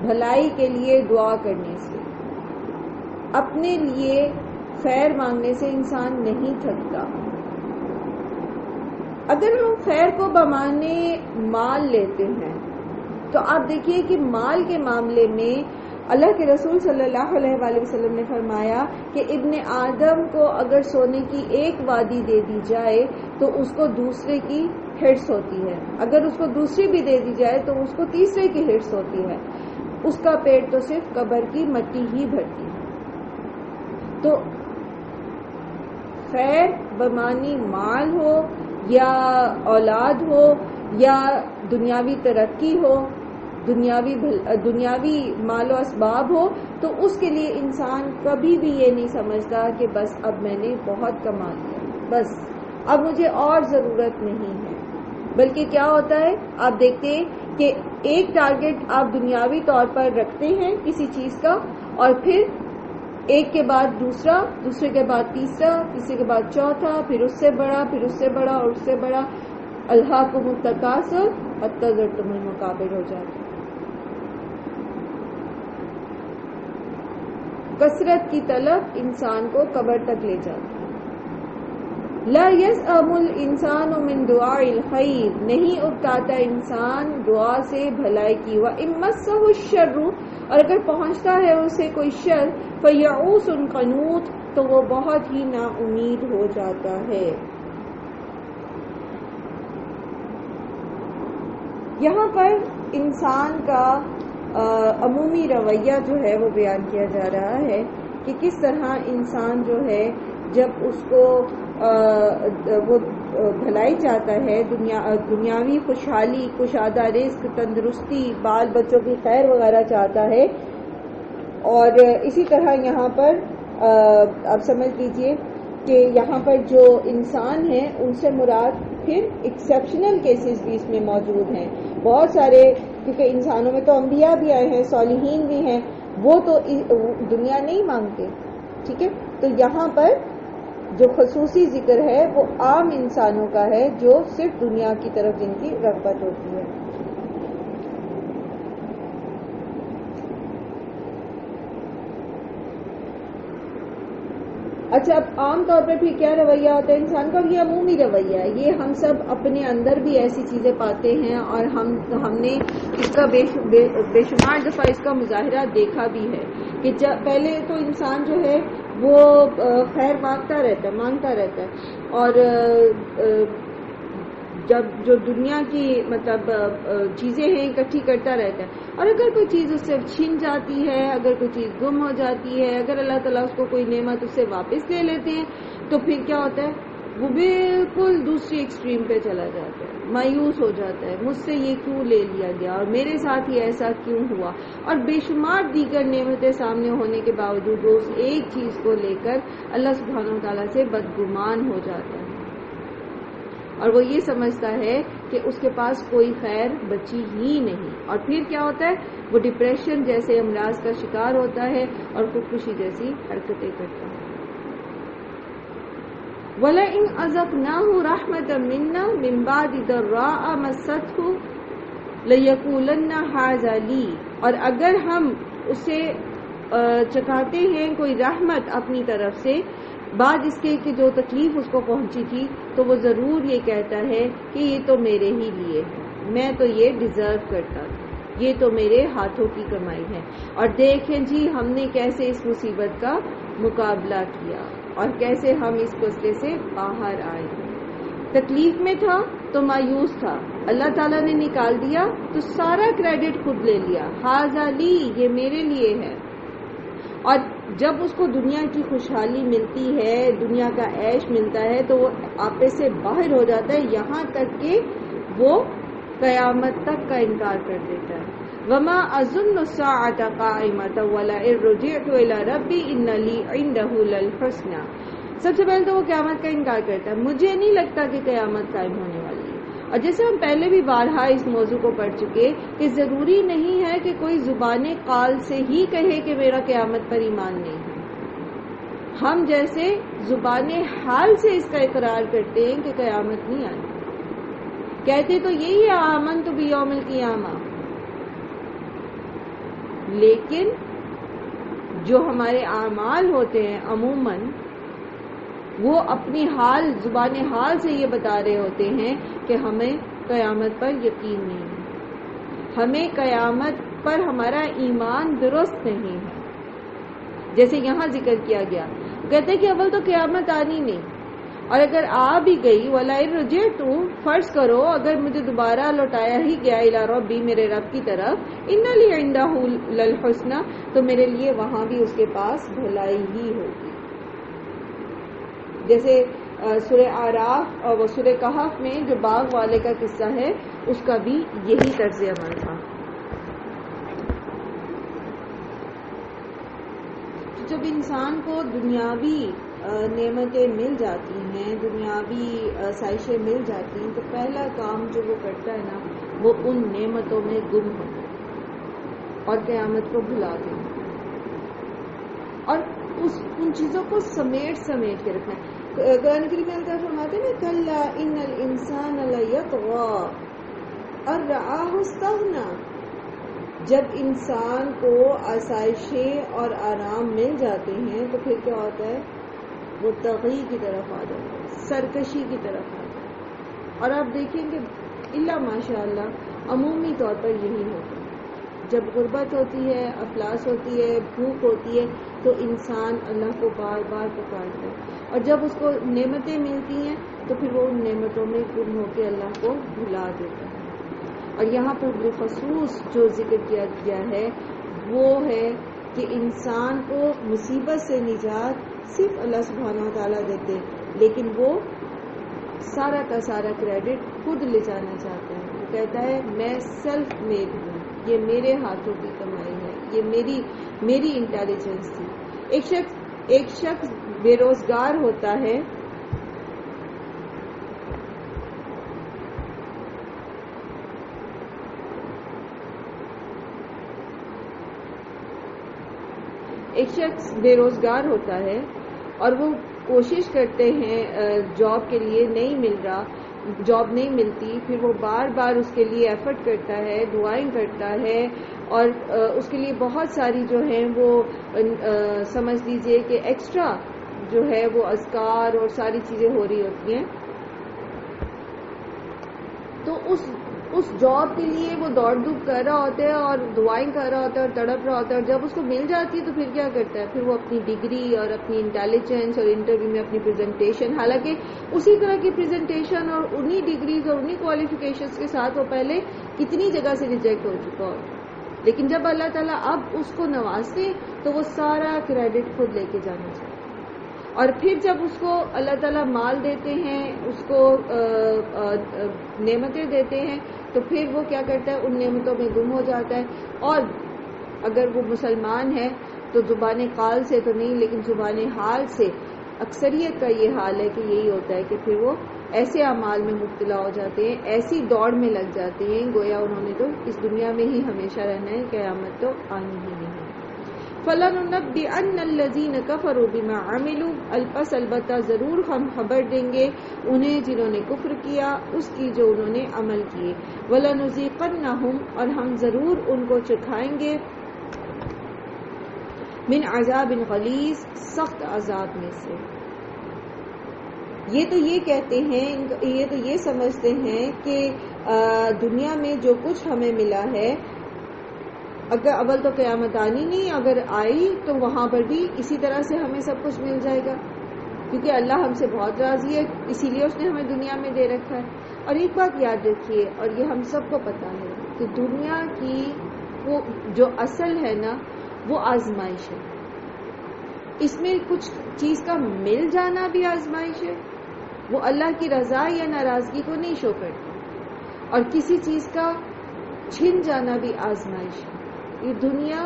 بھلائی کے لیے دعا کرنے سے، اپنے لیے خیر مانگنے سے انسان نہیں تھکتا۔ اگر ہم خیر کو بمانے مال لیتے ہیں تو آپ دیکھیے کہ مال کے معاملے میں اللہ کے رسول صلی اللہ علیہ وآلہ وسلم نے فرمایا کہ ابن آدم کو اگر سونے کی ایک وادی دے دی جائے تو اس کو دوسرے کی ہرس ہوتی ہے، اگر اس کو دوسری بھی دے دی جائے تو اس کو تیسرے کی ہرس ہوتی ہے، اس کا پیٹ تو صرف قبر کی مٹی ہی بھرتی ہے۔ تو خیر بمانی مال ہو یا اولاد ہو یا دنیاوی ترقی ہو، دنیاوی مال و اسباب ہو، تو اس کے لیے انسان کبھی بھی یہ نہیں سمجھتا کہ بس اب میں نے بہت کما لیا، بس اب مجھے اور ضرورت نہیں ہے، بلکہ کیا ہوتا ہے آپ دیکھتے ہیں کہ ایک ٹارگٹ آپ دنیاوی طور پر رکھتے ہیں کسی چیز کا، اور پھر ایک کے بعد دوسرا، دوسرے کے بعد تیسرا، تیسرے کے بعد چوتھا، پھر اس سے بڑا، پھر اس سے بڑا اور اس سے بڑا، الہاکم التکاثر حتی زرتم المقابر ہو جاتا ہے۔ کثرت کی طلب انسان کو قبر تک لے جاتی ہے۔ لا يسأم الانسان من دعاء الخیر، نہیں اکتاتا انسان دعا سے بھلائی کی، وَإِن مَسَّهُ الشَّرُّ، اور اگر پہنچتا ہے اسے کوئی شر، فَيَعُوسٌ قَنُوطٌ، تو وہ بہت ہی نا امید ہو جاتا ہے۔ یہاں پر انسان کا عمومی رویہ جو ہے وہ بیان کیا جا رہا ہے کہ کس طرح انسان جو ہے جب اس کو وہ بھلائی چاہتا ہے، دنیاوی خوشحالی، کشادہ رزق، تندرستی، بال بچوں کی خیر وغیرہ چاہتا ہے، اور اسی طرح یہاں پر آپ سمجھ لیجئے کہ یہاں پر جو انسان ہیں ان سے مراد پھر ایکسیپشنل کیسز بھی اس میں موجود ہیں، بہت سارے، کیونکہ انسانوں میں تو انبیاء بھی آئے ہیں، صالحین بھی ہیں، وہ تو دنیا نہیں مانگتے، ٹھیک ہے، تو یہاں پر جو خصوصی ذکر ہے وہ عام انسانوں کا ہے جو صرف دنیا کی طرف جن کی رغبت ہوتی ہے۔ اچھا، اب عام طور پر پھر کیا رویہ ہوتا ہے انسان کا؟ یہ عمومی رویہ ہے، یہ ہم سب اپنے اندر بھی ایسی چیزیں پاتے ہیں، اور ہم نے اس کا بے شمار دفعہ اس کا مظاہرہ دیکھا بھی ہے کہ پہلے تو انسان جو ہے وہ خیر مانگتا رہتا ہے، اور جب جو دنیا کی مطلب چیزیں ہیں اکٹھی کرتا رہتا ہے، اور اگر کوئی چیز اس سے چھن جاتی ہے، اگر کوئی چیز گم ہو جاتی ہے، اگر اللہ تعالیٰ اس کو کوئی نعمت اس سے واپس لے لیتے ہیں، تو پھر کیا ہوتا ہے؟ وہ بالکل دوسری ایکسٹریم پہ چلا جاتا ہے، مایوس ہو جاتا ہے، مجھ سے یہ کیوں لے لیا گیا اور میرے ساتھ ہی ایسا کیوں ہوا، اور بے شمار دیگر نعمتیں سامنے ہونے کے باوجود وہ اس ایک چیز کو لے کر اللہ سبحانہ وتعالیٰ سے بدگمان ہو جاتا ہے، اور وہ یہ سمجھتا ہے کہ اس کے پاس کوئی خیر بچی ہی نہیں، اور پھر کیا ہوتا ہے؟ وہ ڈپریشن جیسے امراض کا شکار ہوتا ہے اور خودکشی جیسی حرکتیں کرتا ہے۔ وَلَئِنْ أَذَقْنَاهُ رَحْمَةً مِنَّا مِنْ بَعْدِ ضَرَّاءَ مَسَّتْهُ لَيَقُولَنَّ هَٰذَا لِي، اور اگر ہم اسے چکھاتے ہیں کوئی رحمت اپنی طرف سے بعد اس کے کہ جو تکلیف اس کو پہنچی تھی، تو وہ ضرور یہ کہتا ہے کہ یہ تو میرے ہی لیے ہے، میں تو یہ ڈیزرو کرتا تھا، یہ تو میرے ہاتھوں کی کمائی ہے، اور دیکھیں جی ہم نے کیسے اس مصیبت کا مقابلہ کیا اور کیسے ہم اس مسئلے سے باہر آئے۔ تکلیف میں تھا تو مایوس تھا، اللہ تعالیٰ نے نکال دیا تو سارا کریڈٹ خود لے لیا، ھذا لی، یہ میرے لیے ہے، اور جب اس کو دنیا کی خوشحالی ملتی ہے، دنیا کا عیش ملتا ہے، تو وہ آپے سے باہر ہو جاتا ہے، یہاں تک کہ وہ قیامت تک کا انکار کر دیتا ہے۔ وما اظن الساعة قائمة ولئن رجعت الى ربي ان لي عنده للحسنى، سب سے پہلے تو وہ قیامت کا انکار کرتا ہے، مجھے نہیں لگتا کہ قیامت قائم ہونے والی ہے، اور جیسے ہم پہلے بھی بارہا اس موضوع کو پڑھ چکے کہ ضروری نہیں ہے کہ کوئی زبان قال سے ہی کہے کہ میرا قیامت پر ایمان نہیں ہے، ہم جیسے زبان حال سے اس کا اقرار کرتے ہیں کہ قیامت نہیں آئی. کہتے تو یہی ہے آمنت بیوم القیامہ، لیکن جو ہمارے اعمال ہوتے ہیں عموماً وہ اپنی حال زبان حال سے یہ بتا رہے ہوتے ہیں کہ ہمیں قیامت پر یقین نہیں ہے، ہمیں قیامت پر ہمارا ایمان درست نہیں ہے. جیسے یہاں ذکر کیا گیا، کہتے کہ اول تو قیامت آنی نہیں، اور اگر آ بھی گئی وَلَئِن رَجِعْتُ، فرض کرو اگر مجھے دوبارہ لوٹایا ہی گیا اِلَىٰ رَبِّی، میرے رب کی طرف، إِنَّ لِي عِندَهُ لَلْحُسْنَىٰ، تو میرے لیے وہاں بھی اس کے پاس بھلائی ہی ہوگی. جیسے سورہ اعراف اور سورہ کہف میں جو باغ والے کا قصہ ہے اس کا بھی یہی طرز عمل تھا. جب انسان کو دنیاوی نعمتیں مل جاتی ہیں، دنیاوی آسائشیں مل جاتی ہیں، تو پہلا کام جو وہ کرتا ہے نا وہ ان نعمتوں میں گم ہوتا ہے اور قیامت کو بھلا دیتا ہے اور ان چیزوں کو سمیٹ کے رکھنا ہے. قرآن کریم میں اللہ فرماتے ہیں نا کلا ان الانسان لیطغی ان رآہ استغنی، جب انسان کو آسائشیں اور آرام مل جاتے ہیں تو پھر کیا ہوتا ہے، وہ تغی کی طرف آ جاتا ہے، سرکشی کی طرف آ جاتا ہے. اور آپ دیکھیں کہ الا ماشاء اللہ عمومی طور پر یہی ہوتا ہے. جب غربت ہوتی ہے، افلاس ہوتی ہے، بھوک ہوتی ہے، تو انسان اللہ کو بار بار پکارتا ہے، اور جب اس کو نعمتیں ملتی ہیں تو پھر وہ ان نعمتوں میں گم ہو کے اللہ کو بھلا دیتا ہے. اور یہاں پر بالخصوص جو ذکر کیا گیا ہے وہ ہے کہ انسان کو مصیبت سے نجات صرف اللہ سبحانہ وتعالیٰ دیتے، لیکن وہ سارا کا سارا کریڈٹ خود لے جانا چاہتا ہے. وہ کہتا ہے میں سیلف میڈ ہوں، یہ میرے ہاتھوں کی کمائی ہے، یہ میری انٹیلیجنس تھی. ایک شخص بے روزگار ہوتا ہے، اور وہ کوشش کرتے ہیں جاب کے لیے، جاب نہیں ملتی، پھر وہ بار بار اس کے لیے ایفرٹ کرتا ہے، دعائیں کرتا ہے، اور اس کے لیے بہت ساری جو ہیں وہ سمجھ لیجئے کہ ایکسٹرا جو ہے وہ اذکار اور ساری چیزیں ہو رہی ہوتی ہیں. تو اس جاب کے لیے وہ دوڑ دھوپ کر رہا ہوتا ہے اور دعائیں کر رہا ہوتا ہے اور تڑپ رہا ہوتا ہے، اور جب اس کو مل جاتی ہے تو پھر کیا کرتا ہے، پھر وہ اپنی ڈگری اور اپنی انٹیلیجنس اور انٹرویو میں اپنی پریزنٹیشن، حالانکہ اسی طرح کی پریزنٹیشن اور انہی ڈگریز اور انہی کوالیفیکیشنز کے ساتھ وہ پہلے کتنی جگہ سے ریجیکٹ ہو چکا ہو، لیکن جب اللہ تعالیٰ اب اس کو نوازتے تو وہ سارا کریڈٹ خود لے کے جانا چاہتے. اور پھر جب اس کو اللہ تعالیٰ مال دیتے ہیں، اس کو نعمتیں دیتے ہیں، تو پھر وہ کیا کرتا ہے، ان نعمتوں میں گم ہو جاتا ہے. اور اگر وہ مسلمان ہے تو زبان قال سے تو نہیں، لیکن زبان حال سے اکثریت کا یہ حال ہے کہ یہی ہوتا ہے کہ پھر وہ ایسے اعمال میں مبتلا ہو جاتے ہیں، ایسی دوڑ میں لگ جاتے ہیں گویا انہوں نے تو اس دنیا میں ہی ہمیشہ رہنا ہے، قیامت تو آنی ہی نہیں ہے. فَلَنُنَبِّئَنَّ الَّذِينَ كَفَرُوا بِمَا عَمِلُوا، پس البتہ ضرور ہم خبر دیں گے انہیں جنہوں نے کفر کیا اس کی جو انہوں نے عمل کیے. وَلَنُذِيقَنَّهُمْ، اور ہم ضرور ان کو چکھائیں گے، من عذاب غلیظ، سخت عذاب میں سے. یہ تو یہ کہتے ہیں، یہ تو یہ سمجھتے ہیں کہ دنیا میں جو کچھ ہمیں ملا ہے، اگر اول تو قیامت آنی نہیں، اگر آئی تو وہاں پر بھی اسی طرح سے ہمیں سب کچھ مل جائے گا، کیونکہ اللہ ہم سے بہت راضی ہے، اسی لیے اس نے ہمیں دنیا میں دے رکھا ہے. اور ایک بات یاد رکھیے، اور یہ ہم سب کو پتا ہے کہ دنیا کی وہ جو اصل ہے نا وہ آزمائش ہے. اس میں کچھ چیز کا مل جانا بھی آزمائش ہے، وہ اللہ کی رضا یا ناراضگی کو نہیں شو کرتا، اور کسی چیز کا چھن جانا بھی آزمائش ہے. یہ دنیا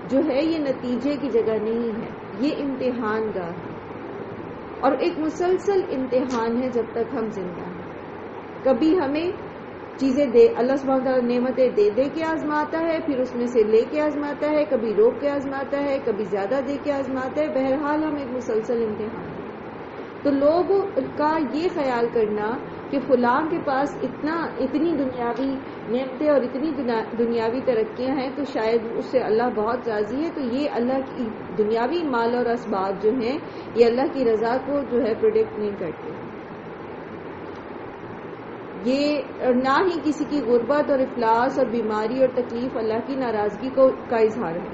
جو ہے یہ نتیجے کی جگہ نہیں ہے، یہ امتحان گاہ ہے، اور ایک مسلسل امتحان ہے جب تک ہم زندہ ہیں. کبھی ہمیں چیزیں دے، اللہ سبحانہ تعالیٰ نعمتیں دے دے کے آزماتا ہے، پھر اس میں سے لے کے آزماتا ہے، کبھی روک کے آزماتا ہے، کبھی زیادہ دے کے آزماتا ہے. بہرحال ہم ایک مسلسل امتحان ہیں. تو لوگوں کا یہ خیال کرنا کہ فلاں کے پاس اتنی دنیاوی نعمتیں اور اتنی دنیاوی ترقیاں ہیں تو شاید اس سے اللہ بہت راضی ہے، تو یہ اللہ کی دنیاوی مال اور اسباب جو ہیں یہ اللہ کی رضا کو جو ہے پروڈکٹ نہیں کرتے. یہ نہ ہی کسی کی غربت اور افلاس اور بیماری اور تکلیف اللہ کی ناراضگی کا اظہار ہے.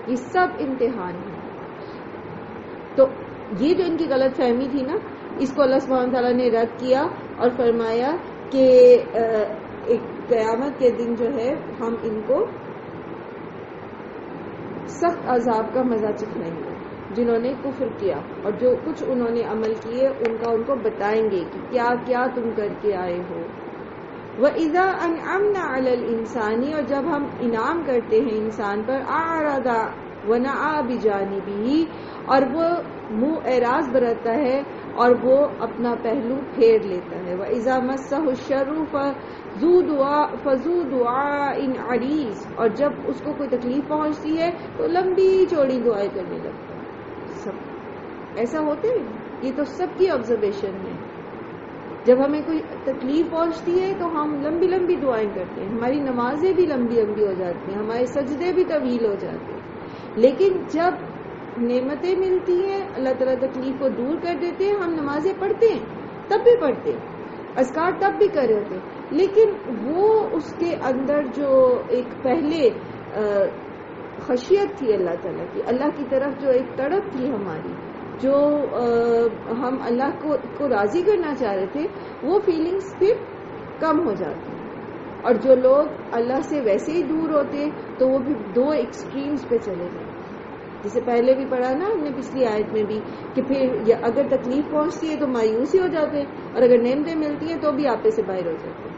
یہ سب امتحان ہے. تو یہ جو ان کی غلط فہمی تھی نا، اس کو اللہ سبحانہ تعالیٰ نے رد کیا اور فرمایا کہ ایک قیامت کے دن جو ہے ہم ان کو سخت عذاب کا مزہ چکھائیں گے جنہوں نے کفر کیا، اور جو کچھ انہوں نے عمل کیے ان کو بتائیں گے کہ کیا کیا تم کر کے آئے ہو. وَإِذَا أَنْعَمْنَا عَلَى الْإِنسَانِ، اور جب ہم انعام کرتے ہیں انسان پر، أَعْرَضَ وَنَأَىٰ بِجَانِبِهِ، اور وہ منہ اعراض برتتا ہے اور وہ اپنا پہلو پھیر لیتا ہے. وَإِذَا مَسَّهُ الشَّرُّ فَذُو دُعَاءٍ عَرِيضٍ، اور جب اس کو کوئی تکلیف پہنچتی ہے تو لمبی چوڑی دعائیں کرنے لگتا ہے. سب ایسا ہوتے ہیں، یہ تو سب کی آبزرویشن ہے. جب ہمیں کوئی تکلیف پہنچتی ہے تو ہم لمبی لمبی دعائیں کرتے ہیں، ہماری نمازیں بھی لمبی لمبی ہو جاتی ہیں، ہمارے سجدے بھی طویل ہو جاتے ہیں. لیکن جب نعمتیں ملتی ہیں، اللہ تعالیٰ تکلیف کو دور کر دیتے ہیں، ہم نمازیں پڑھتے ہیں، تب بھی پڑھتے ہیں، اذکار تب بھی کر رہے ہوتے ہیں، لیکن وہ اس کے اندر جو ایک پہلے خشیت تھی اللہ تعالیٰ کی، اللہ کی طرف جو ایک تڑپ تھی ہماری، جو ہم اللہ کو راضی کرنا چاہ رہے تھے، وہ فیلنگز پھر کم ہو جاتی ہیں. اور جو لوگ اللہ سے ویسے ہی دور ہوتے تو وہ بھی دو ایکسٹریمز پہ چلے گئے، جسے پہلے بھی پڑھا نا ہم نے پچھلی آیت میں بھی، کہ پھر اگر تکلیف پہنچتی ہے تو مایوس ہی ہو جاتے ہیں، اور اگر نعمتیں ملتی ہیں تو بھی آپے سے باہر ہو جاتے ہیں.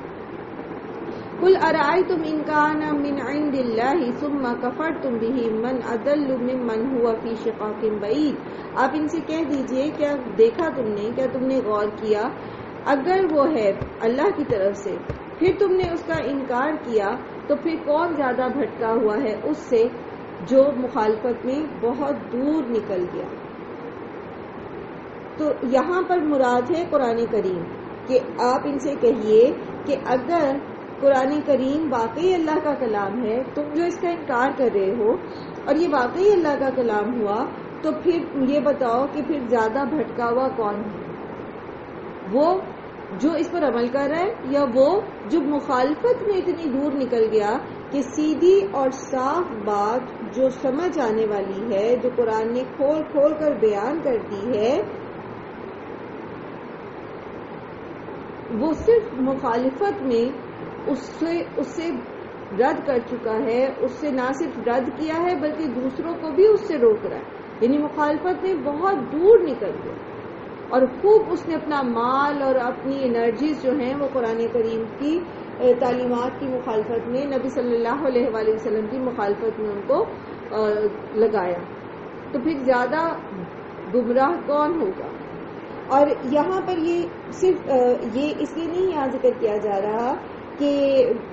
قُلْ أَرَأَيْتُمْ إِنْ كَانَ مِنْ عِنْدِ اللَّهِ ثُمَّ كَفَرْتُمْ بِهِ مَنْ أَضَلُّ مِمَّنْ هُوَ فِي شِقَاقٍ بَعِيدٍ. آپ ان سے کہہ دیجئے، کیا دیکھا تم نے، کیا تم نے غور کیا، اگر وہ ہے اللہ کی طرف سے پھر تم نے اس کا انکار کیا تو پھر کون زیادہ بھٹکا ہوا ہے اس سے جو مخالفت میں بہت دور نکل گیا. تو یہاں پر مراد ہے قرآن کریم، کہ آپ ان سے کہیے کہ اگر قرآن کریم واقعی اللہ کا کلام ہے، تم جو اس کا انکار کر رہے ہو، اور یہ واقعی اللہ کا کلام ہوا، تو پھر یہ بتاؤ کہ پھر زیادہ بھٹکا ہوا کون ہے، وہ جو اس پر عمل کر رہا ہے یا وہ جو مخالفت میں اتنی دور نکل گیا کہ سیدھی اور صاف بات جو سمجھ آنے والی ہے، جو قرآن نے کھول کھول کر بیان کر دی ہے، وہ صرف مخالفت میں اس سے رد کر چکا ہے، اس سے نہ صرف رد کیا ہے بلکہ دوسروں کو بھی اس سے روک رہا ہے. یعنی مخالفت میں بہت دور نکل گیا، اور خوب اس نے اپنا مال اور اپنی انرجیز جو ہیں وہ قرآن کریم کی تعلیمات کی مخالفت میں، نبی صلی اللہ علیہ وآلہ وسلم کی مخالفت میں ان کو لگایا. تو پھر زیادہ گمراہ کون ہوگا؟ اور یہاں پر یہ صرف یہ اس لیے نہیں یہاں ذکر کیا جا رہا کہ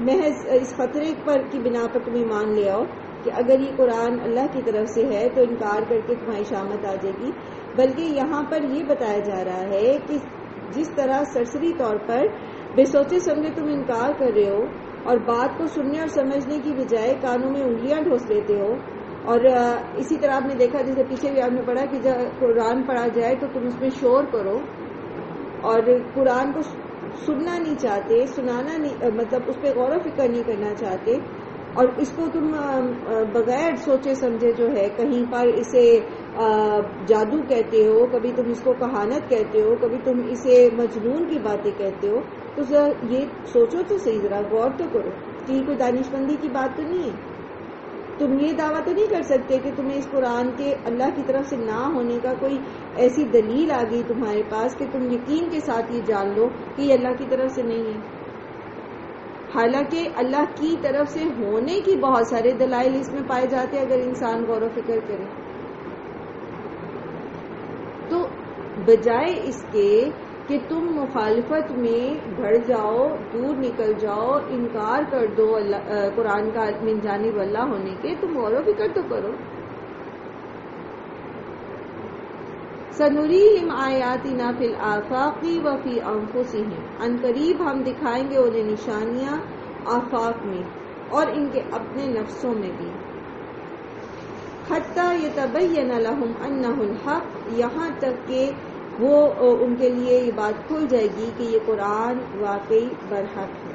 محض اس خطرے پر کی بنا پر تمہیں مان لے آؤ کہ اگر یہ قرآن اللہ کی طرف سے ہے تو انکار کر کے تمہاری شامت آ جائے گی، بلکہ یہاں پر یہ بتایا جا رہا ہے کہ جس طرح سرسری طور پر بے سوچے سمجھے تم انکار کر رہے ہو اور بات کو سننے اور سمجھنے کی بجائے کانوں میں انگلیاں ڈھوس لیتے ہو، اور اسی طرح آپ نے دیکھا، جیسے پیچھے بھی آپ نے پڑھا کہ جب قرآن پڑھا جائے تو تم اس میں شور کرو، اور قرآن کو سننا نہیں چاہتے، سنانا نہیں، مطلب اس پہ غور و فکر نہیں کرنا چاہتے، اور اس کو تم بغیر سوچے سمجھے جو ہے کہیں پر اسے جادو کہتے ہو، کبھی تم اس کو کہانت کہتے ہو، کبھی تم اسے مجنون کی باتیں کہتے ہو. تو یہ سوچو تو صحیح، ذرا غور تو کرو کہ یہ کوئی دانشمندی کی بات تو نہیں ہے. تم یہ دعویٰ تو نہیں کر سکتے کہ تمہیں اس قرآن کے اللہ کی طرف سے نہ ہونے کا کوئی ایسی دلیل آ گئی تمہارے پاس کہ تم یقین کے ساتھ یہ جان لو کہ یہ اللہ کی طرف سے نہیں ہے، حالانکہ اللہ کی طرف سے ہونے کی بہت سارے دلائل اس میں پائے جاتے ہیں اگر انسان غور و فکر کرے. تو بجائے اس کے کہ تم مخالفت میں بڑھ جاؤ، دور نکل جاؤ، انکار کر دو قرآن کا من جانب اللہ ہونے کے، تم غور و فکر تو کرو۔ سنریہم آیاتنا فی الآفاق وفی انفسہم، ان قریب ہم دکھائیں گے انہیں نشانیاں آفاق میں اور ان کے اپنے نفسوں میں بھی، حتی یتبین لہم انہ الحق، یہاں تک کہ وہ ان کے لیے یہ بات کھل جائے گی کہ یہ قرآن واقعی برحق ہے۔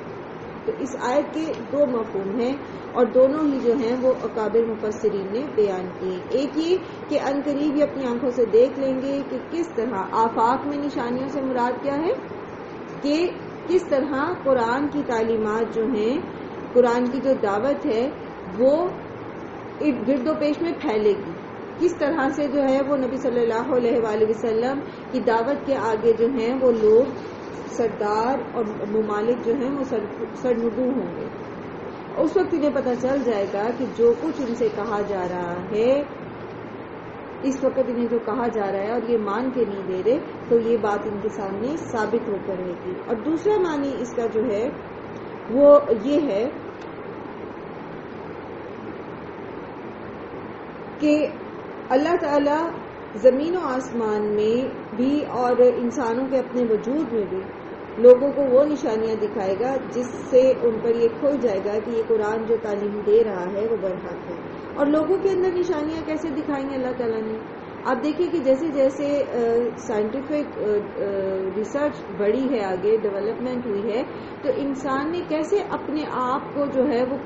تو اس آیت کے دو مفہوم ہیں اور دونوں ہی جو ہیں وہ اکابر مفسرین نے بیان کیے۔ ایک یہ کہ ان قریب یہ اپنی آنکھوں سے دیکھ لیں گے کہ کس طرح آفاق میں نشانیوں سے مراد کیا ہے، کہ کس طرح قرآن کی تعلیمات جو ہیں، قرآن کی جو دعوت ہے وہ گرد و پیش میں پھیلے گی، کس طرح سے جو ہے وہ نبی صلی اللہ علیہ وآلہ وسلم کی دعوت کے آگے جو ہیں وہ لوگ سردار اور ممالک جو ہیں وہ سرنگو ہوں گے۔ اس وقت انہیں پتہ چل جائے گا کہ جو کچھ ان سے کہا جا رہا ہے، اس وقت انہیں جو کہا جا رہا ہے اور یہ مان کے نہیں دے رہے، تو یہ بات ان کے سامنے ثابت ہو کر رہے گی۔ اور دوسرا معنی اس کا جو ہے وہ یہ ہے کہ اللہ تعالیٰ زمین و آسمان میں بھی اور انسانوں کے اپنے وجود میں بھی لوگوں کو وہ نشانیاں دکھائے گا جس سے ان پر یہ کھل جائے گا کہ یہ قرآن جو تعلیم دے رہا ہے وہ برحق ہے۔ اور لوگوں کے اندر نشانیاں کیسے دکھائیں گے اللہ تعالیٰ نے؟ آپ دیکھیں کہ جیسے جیسے سائنٹیفک ریسرچ بڑھی ہے، آگے ڈیولپمنٹ ہوئی ہے، تو انسان نے کیسے اپنے آپ کو جو ہے وہ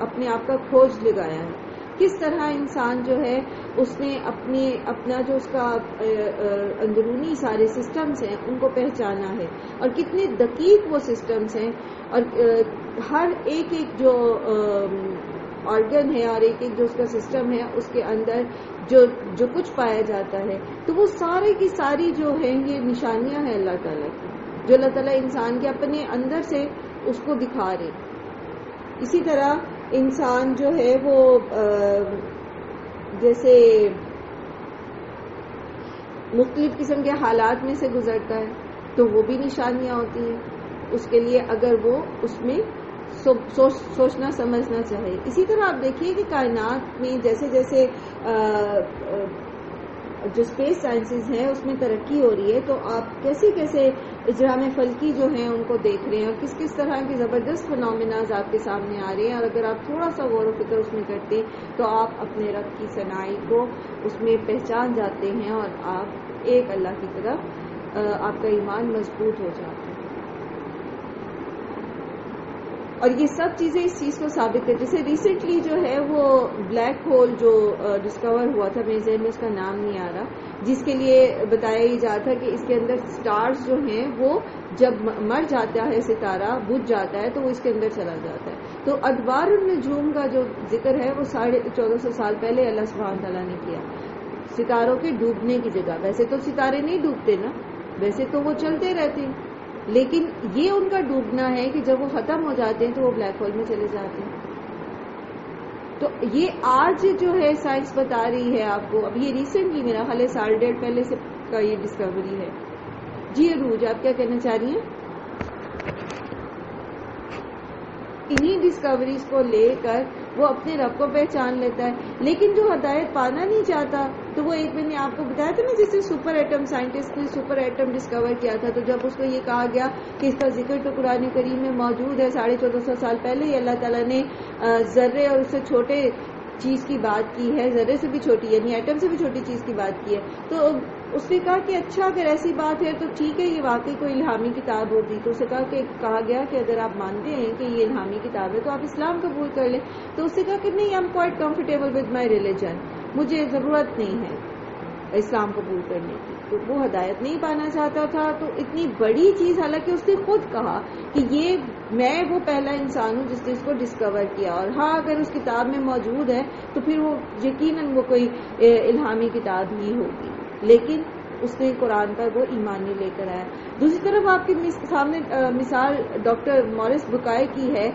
اپنے آپ کا کھوج لگایا ہے، کس طرح انسان جو ہے اس نے اپنا جو اس کا اندرونی سارے سسٹمز ہیں ان کو پہچانا ہے، اور کتنے دقیق وہ سسٹمز ہیں، اور ہر ایک جو آرگن ہے اور ایک جو اس کا سسٹم ہے اس کے اندر جو کچھ پایا جاتا ہے، تو وہ سارے کی ساری جو ہیں یہ نشانیاں ہیں اللہ تعالیٰ کی، جو اللہ تعالیٰ انسان کے اپنے اندر سے اس کو دکھا رہے۔ اسی طرح انسان جو ہے وہ جیسے مختلف قسم کے حالات میں سے گزرتا ہے تو وہ بھی نشانیاں ہوتی ہیں اس کے لیے، اگر وہ اس میں سوچنا سمجھنا چاہے۔ اسی طرح آپ دیکھیے کہ کائنات میں جیسے جیسے جو اسپیس سائنسز ہیں اس میں ترقی ہو رہی ہے، تو آپ کیسے کیسے اجرام فلکی جو ہیں ان کو دیکھ رہے ہیں اور کس کس طرح کے زبردست فنومیناز آپ کے سامنے آ رہے ہیں، اور اگر آپ تھوڑا سا غور و فکر اس میں کرتے ہیں تو آپ اپنے رب کی صنائی کو اس میں پہچان جاتے ہیں اور آپ ایک اللہ کی طرف آپ کا ایمان مضبوط ہو جاتا ہے۔ اور یہ سب چیزیں اس چیز کو ثابت ہے، جیسے ریسنٹلی جو ہے وہ بلیک ہول جو ڈسکور ہوا تھا، میرے ذہن میں اس کا نام نہیں آ رہا، جس کے لیے بتایا یہ جاتا ہے کہ اس کے اندر سٹارز جو ہیں وہ جب مر جاتا ہے ستارہ، بجھ جاتا ہے، تو وہ اس کے اندر چلا جاتا ہے۔ تو ادوار النجوم کا جو ذکر ہے وہ 1450 سال پہلے اللہ سبحانہ تعالیٰ نے کیا، ستاروں کے ڈوبنے کی جگہ۔ ویسے تو ستارے نہیں ڈوبتے نا، ویسے تو وہ چلتے رہتے ہیں، لیکن یہ ان کا ڈوبنا ہے کہ جب وہ ختم ہو جاتے ہیں تو وہ بلیک ہول میں چلے جاتے ہیں۔ تو یہ آج جو ہے سائنس بتا رہی ہے آپ کو، اب یہ ریسنٹلی میرا خیال ہے سال ڈیڑھ پہلے سے کا یہ ڈسکوری ہے۔ جی عروج، آپ کیا کہنا چاہ رہی ہیں؟ انہی ڈسکوریز کو لے کر وہ اپنے رب کو پہچان لیتا ہے، لیکن جو ہدایت پانا نہیں چاہتا، تو وہ ایک میں نے آپ کو بتایا تھا نا، جیسے سپر ایٹم سائنٹسٹ نے سپر ایٹم ڈسکور کیا تھا، تو جب اس کو یہ کہا گیا کہ اس کا ذکر تو قرآن کریم میں موجود ہے، 1450 سال پہلے ہی اللہ تعالیٰ نے ذرے اور اس سے چھوٹے چیز کی بات کی ہے، ذرے سے بھی چھوٹی یعنی ایٹم سے بھی چھوٹی چیز کی بات کی ہے، تو اس نے کہا کہ اچھا اگر ایسی بات ہے تو ٹھیک ہے، یہ واقعی کوئی الہامی کتاب ہوتی، تو اسے کہا گیا کہ اگر آپ مانتے ہیں کہ یہ الہامی کتاب ہے تو آپ اسلام قبول کر لیں۔ تو اس نے کہا کہ نہیں، I am quite comfortable with my religion, مجھے ضرورت نہیں ہے اسلام قبول کرنے کی، تو وہ ہدایت نہیں پانا چاہتا تھا۔ تو اتنی بڑی چیز، حالانکہ اس نے خود کہا کہ یہ میں وہ پہلا انسان ہوں جس نے اس کو ڈسکور کیا، اور ہاں اگر اس کتاب میں موجود ہے تو پھر وہ یقیناً وہ کوئی الہامی کتاب ہی ہوگی، لیکن اس نے قرآن پر وہ ایمان نہیں لے کر آیا۔ دوسری طرف آپ کے سامنے مثال ڈاکٹر مورس بکائے کی ہے،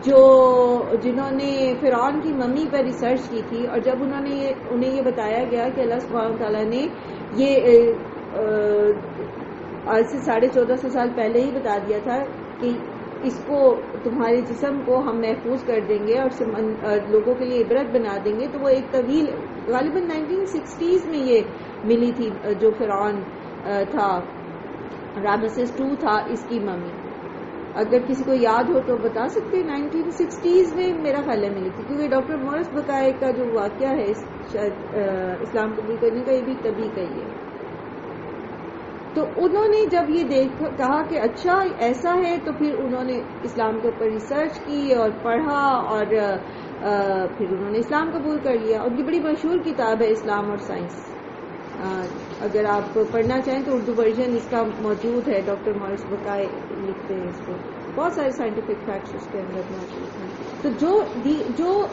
جنہوں نے فرعون کی ممی پر ریسرچ کی تھی، اور جب انہیں یہ بتایا گیا کہ اللہ سبحانہ تعالیٰ نے یہ آج سے 1450 سال پہلے ہی بتا دیا تھا کہ اس کو تمہارے جسم کو ہم محفوظ کر دیں گے اور لوگوں کے لیے عبرت بنا دیں گے. تو وہ ایک طویل غالباً 1960s میں یہ ملی تھی جو فرعون تھا رامسس 2 تھا اس کی ممی. اگر کسی کو یاد ہو تو بتا سکتے. 1960s میں میرا خیال ہے ملی تھی کیونکہ ڈاکٹر مورس بقائے کا جو واقعہ ہے شاید اسلام قبول کرنے کا یہ بھی تبھی کا ہی ہے. تو انہوں نے جب یہ کہا کہ اچھا ایسا ہے تو پھر انہوں نے اسلام کے اوپر ریسرچ کی اور پڑھا اور پھر انہوں نے اسلام قبول کر لیا. اور یہ بڑی مشہور کتاب ہے اسلام اور سائنس. اگر آپ پڑھنا چاہیں تو اردو ورژن اس کا موجود ہے. ڈاکٹر مورس بقائے لکھتے ہیں اس کو. بہت سارے سائنٹیفک فیکٹس اس کے اندر موجود ہیں. تو جو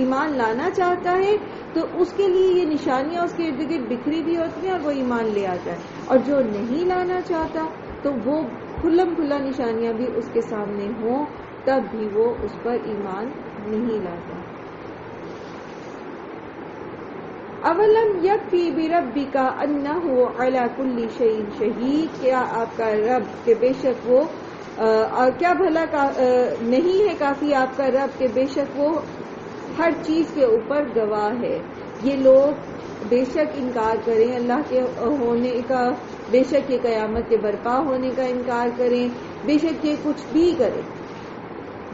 ایمان لانا چاہتا ہے تو اس کے لیے یہ نشانیاں اس کے ارد گرد بکھری بھی ہوتی ہیں اور وہ ایمان لے آتا ہے. اور جو نہیں لانا چاہتا تو وہ کھلم کھلا نشانیاں بھی اس کے سامنے ہوں تب بھی وہ اس پر ایمان نہیں لاتا. اولم یکفی بربک انہ علی کل شیء شہید. کیا آپ کا رب کہ بے شک وہ کیا بھلا نہیں ہے کافی آپ کا رب کہ بے شک وہ ہر چیز کے اوپر گواہ ہے. یہ لوگ بے شک انکار کریں اللہ کے ہونے کا, بے شک یہ قیامت کے برپا ہونے کا انکار کریں, بے شک یہ کچھ بھی کریں,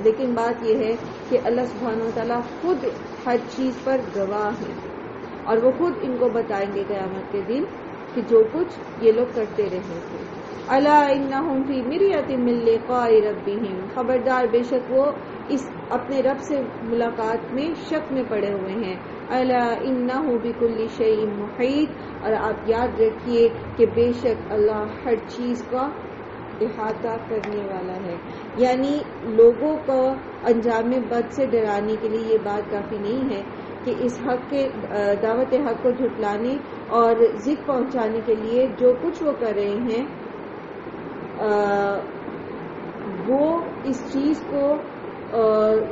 لیکن بات یہ ہے کہ اللہ سبحانہ و تعالیٰ خود ہر چیز پر گواہ ہے اور وہ خود ان کو بتائیں گے قیامت کے دن کہ جو کچھ یہ لوگ کرتے رہے تھے. الا انہم فی مریۃ من لقاء ربہم. خبردار بے شک وہ اس اپنے رب سے ملاقات میں شک میں پڑے ہوئے ہیں. الا انہ بکل شیء محیط. اور آپ یاد رکھیے کہ بے شک اللہ ہر چیز کا احاطہ کرنے والا ہے. یعنی لوگوں کو انجام بد سے ڈرانے کے لیے یہ بات کافی نہیں ہے کہ اس حق کے دعوت حق کو جھٹلانے اور ضد پہنچانے کے لیے جو کچھ وہ کر رہے ہیں وہ اس چیز کو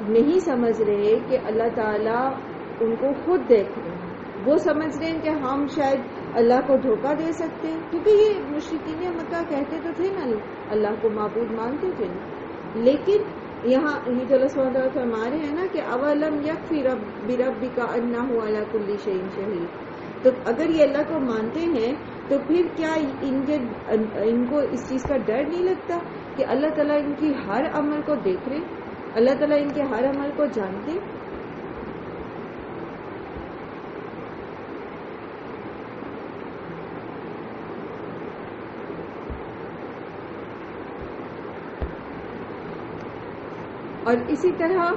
نہیں سمجھ رہے کہ اللہ تعالیٰ ان کو خود دیکھ رہے ہیں. وہ سمجھ رہے ہیں کہ ہم شاید اللہ کو دھوکہ دے سکتے ہیں, کیونکہ یہ مشرکین مکہ کہتے تو تھے نا اللہ کو معبود مانتے تھے نا. لیکن یہاں یہ جو اللہ سبحانہ وتعالیٰ فرما رہے ہیں نا کہ اولم یکفی بربک انہ علی کل شیء شہید. تو اگر یہ اللہ کو مانتے ہیں تو پھر کیا ان کو اس چیز کا ڈر نہیں لگتا کہ اللہ تعالیٰ ان کی ہر عمل کو دیکھ رہے, اللہ تعالیٰ ان کے ہر عمل کو جانتے. اور اسی طرح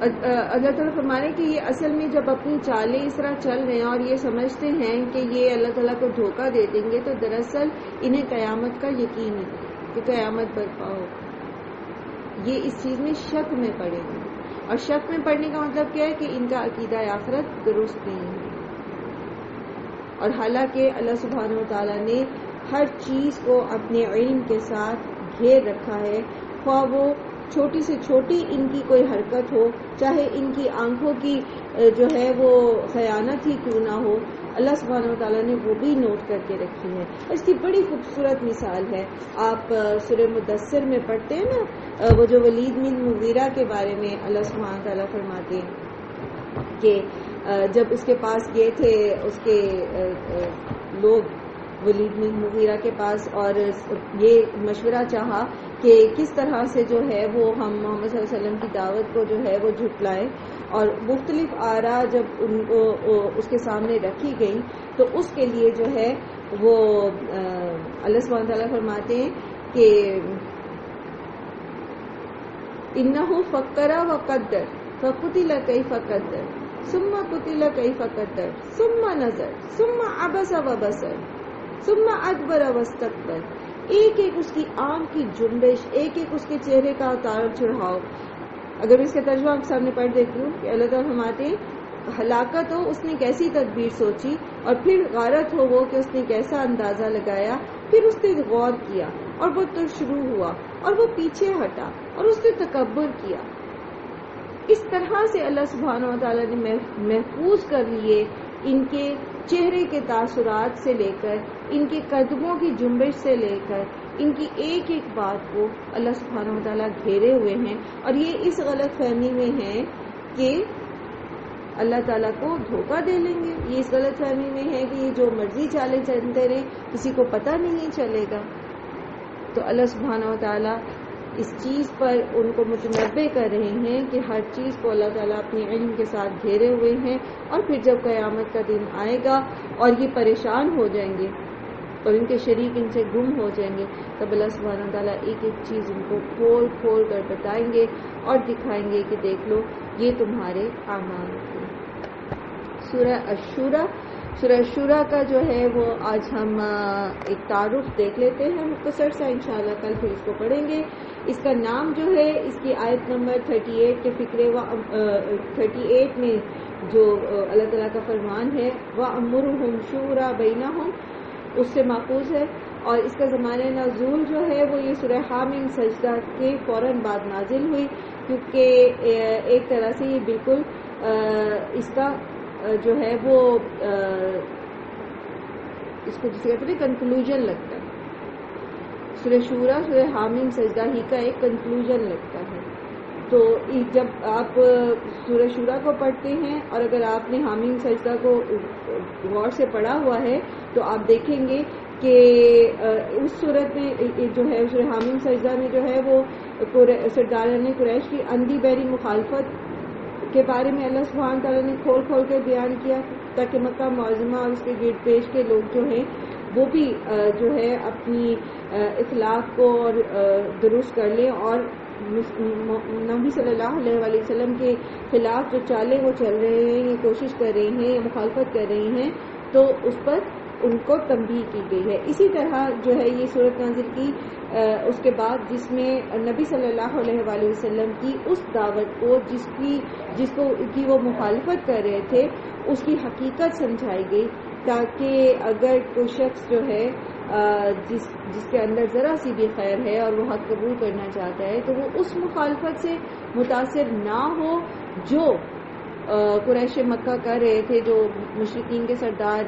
اللہ تعالیٰ فرمانے کہ یہ اصل میں جب اپنی چالیں اس طرح چل رہے ہیں اور یہ سمجھتے ہیں کہ یہ اللہ تعالیٰ کو دھوکہ دے دیں گے تو دراصل انہیں قیامت کا یقین ہے کہ قیامت برپا ہو. یہ اس چیز میں شک میں پڑے ہیں. اور شک میں پڑنے کا مطلب کیا ہے کہ ان کا عقیدہ آخرت درست نہیں ہے. اور حالانکہ اللہ سبحانہ و تعالیٰ نے ہر چیز کو اپنے علم کے ساتھ گھیر رکھا ہے, خواہ وہ چھوٹی سے چھوٹی ان کی کوئی حرکت ہو, چاہے ان کی آنکھوں کی جو ہے وہ خیانت ہی کیوں نہ ہو, اللہ سبحانہ و تعالیٰ نے وہ بھی نوٹ کر کے رکھی ہے. اس کی بڑی خوبصورت مثال ہے. آپ سورہ مدثر میں پڑھتے ہیں نا وہ جو ولید بن مغیرہ کے بارے میں اللہ سبحانہ و تعالیٰ فرماتے ہیں کہ جب اس کے پاس گئے تھے اس کے لوگ ولید بن مغیرہ کے پاس اور یہ مشورہ چاہا کہ کس طرح سے جو ہے وہ ہم محمد صلی اللہ علیہ وسلم کی دعوت کو جو ہے وہ جھٹلائیں, اور مختلف آراء جب ان کو اس کے سامنے رکھی گئی تو اس کے لیے جو ہے وہ اللہ سبحانہ تعالیٰ فرماتے ہیں کہ انہ فکر وقدر فقتل کیف قدر ثم قتل کیف قدر ثم نظر ثم عبس وبصر ثم ادبر واستکبر. ایک ایک اس کی آنکھ کی جنبش, ایک ایک اس کے چہرے کا اتار چڑھاؤ. اگر اس کا ترجمہ آپ سامنے پڑھ دیتی ہوں کہ اللہ تعالیٰ فرماتے ہیں ہلاکت ہو اس نے کیسی تدبیر سوچی, اور پھر غارت ہو وہ کہ اس نے کیسا اندازہ لگایا, پھر اس نے غور کیا اور وہ تو شروع ہوا اور وہ پیچھے ہٹا اور اس نے تکبر کیا. اس طرح سے اللہ سبحانہ و تعالیٰ نے محفوظ کر لیے ان کے چہرے کے تاثرات سے لے کر ان کے قدموں کی جنبش سے لے کر ان کی ایک ایک بات کو اللہ سبحانہ و تعالیٰ گھیرے ہوئے ہیں، اور یہ اس غلط فہمی میں ہے کہ اللہ تعالیٰ کو دھوکہ دے لیں گے، یہ اس غلط فہمی میں ہے کہ یہ جو مرضی چالیں چلتے رہیں کسی کو پتہ نہیں چلے گا۔ تو اللہ سبحانہ و تعالیٰ اس چیز پر ان کو متنبع کر رہے ہیں کہ ہر چیز کو اللہ تعالیٰ اپنے علم کے ساتھ گھیرے ہوئے ہیں، اور پھر جب قیامت کا دن آئے گا اور یہ پریشان ہو جائیں گے اور ان کے شریک ان سے گم ہو جائیں گے، تب اللہ سبحانہ تعالیٰ ایک ایک چیز ان کو کھول کھول کر بتائیں گے اور دکھائیں گے کہ دیکھ لو یہ تمہارے اعمال تھے۔ سورہ الشورى کا جو ہے وہ آج ہم ایک تعارف دیکھ لیتے ہیں مختصر سا، انشاءاللہ کل پھر اس کو پڑھیں گے۔ اس کا نام جو ہے، اس کی آیت نمبر 38 کے فکرے 38 میں جو اللہ تعالیٰ کا فرمان ہے وَأَمُرُهُمْ شُورَى بَيْنَهُمْ، اس سے ماخوذ ہے، اور اس کا زمانہ نزول جو ہے وہ یہ سورہ حامیم سجدہ کے فوراً بعد نازل ہوئی، کیونکہ ایک طرح سے یہ بالکل اس کا جو ہے وہ اس کو جسے کہتے ہیں کنکلوژن لگتا ہے، سورہ حامیم سجدہ ہی کا ایک کنکلوژن لگتا ہے۔ تو جب آپ سورہ شورى کو پڑھتے ہیں اور اگر آپ نے حامیم سجدہ کو غور سے پڑھا ہوا ہے تو آپ دیکھیں گے کہ اس صورت میں جو ہے سورہ حامیم سجدہ میں جو ہے وہ سرداران قریش کی اندھی بہری مخالفت کے بارے میں اللہ سبحانہ تعالیٰ نے کھول کھول کے بیان کیا، تاکہ مکہ معظمہ اور اس کے گرد پیش کے لوگ جو ہیں وہ بھی جو ہے اپنی اخلاق کو اور درست کر لیں، اور نبی صلی اللہ علیہ وسلم کے خلاف جو چالیں وہ چل رہے ہیں، یہ کوشش کر رہے ہیں یا مخالفت کر رہے ہیں، تو اس پر ان کو تنبیہ کی گئی ہے۔ اسی طرح جو ہے یہ صورت نازل کی اس کے بعد، جس میں نبی صلی اللہ علیہ وآلہ وسلم کی اس دعوت کو جس کی وہ مخالفت کر رہے تھے اس کی حقیقت سمجھائی گئی، تاکہ اگر کوئی شخص جو ہے جس کے اندر ذرا سی بھی خیر ہے اور وہ حق قبول کرنا چاہتا ہے تو وہ اس مخالفت سے متاثر نہ ہو جو قریش مکہ کر رہے تھے، جو مشرکین کے سردار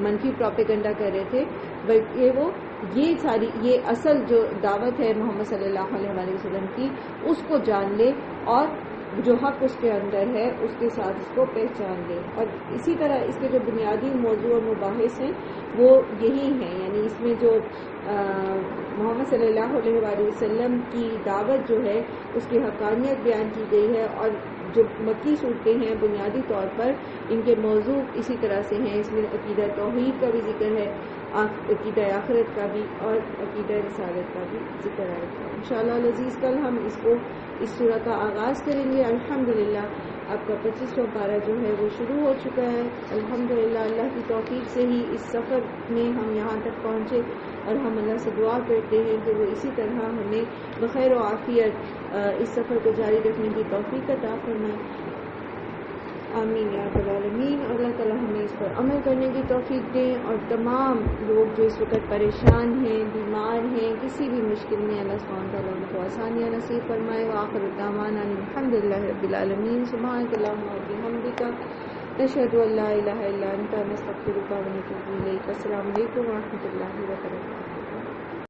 منفی پروپیگنڈا کر رہے تھے، بلکہ وہ یہ اصل جو دعوت ہے محمد صلی اللہ علیہ وآلہ وسلم کی، اس کو جان لے اور جو حق اس کے اندر ہے اس کے ساتھ اس کو پہچان لے۔ اور اسی طرح اس کے جو بنیادی موضوع اور مباحث ہیں وہ یہی ہیں، یعنی اس میں جو محمد صلی اللہ علیہ وآلہ وسلم کی دعوت جو ہے اس کی حقانیت بیان کی گئی ہے، اور جو مکی صورتیں ہیں بنیادی طور پر ان کے موضوع اسی طرح سے ہیں۔ اس میں عقیدہ توحید کا بھی ذکر ہے، عقیدہ آخرت کا بھی، اور عقیدہ رسالت کا بھی ذکر آئے گا انشاءاللہ العزیز۔ کل ہم اس سورہ کا آغاز کریں گے۔ الحمدللہ آپ کا 25واں پارہ جو ہے وہ شروع ہو چکا ہے۔ الحمدللہ اللہ کی توفیق سے ہی اس سفر میں ہم یہاں تک پہنچے، اور ہم اللہ سے دعا کرتے ہیں کہ وہ اسی طرح ہمیں بخیر و عافیت اس سفر کو جاری رکھنے کی توفیق عطا فرمائے، آمین یا رب العالمین۔ اور اللہ تعالیٰ ہمیں اس پر عمل کرنے کی توفیق دیں، اور تمام لوگ جو اس وقت پریشان ہیں، بیمار ہیں، کسی بھی مشکل میں اللہ سبحانہ تعالیٰ ان کو آسانیاں نصیب فرمائے۔ وآخر دعوانا الحمدللہ رب العالمین۔ سبحانک اللہم وبحمدک، نشہد ان لا الہ الا انت، نستغفرک ونتوب الیک۔ السلام علیکم ورحمۃ اللہ وبرکاتہ۔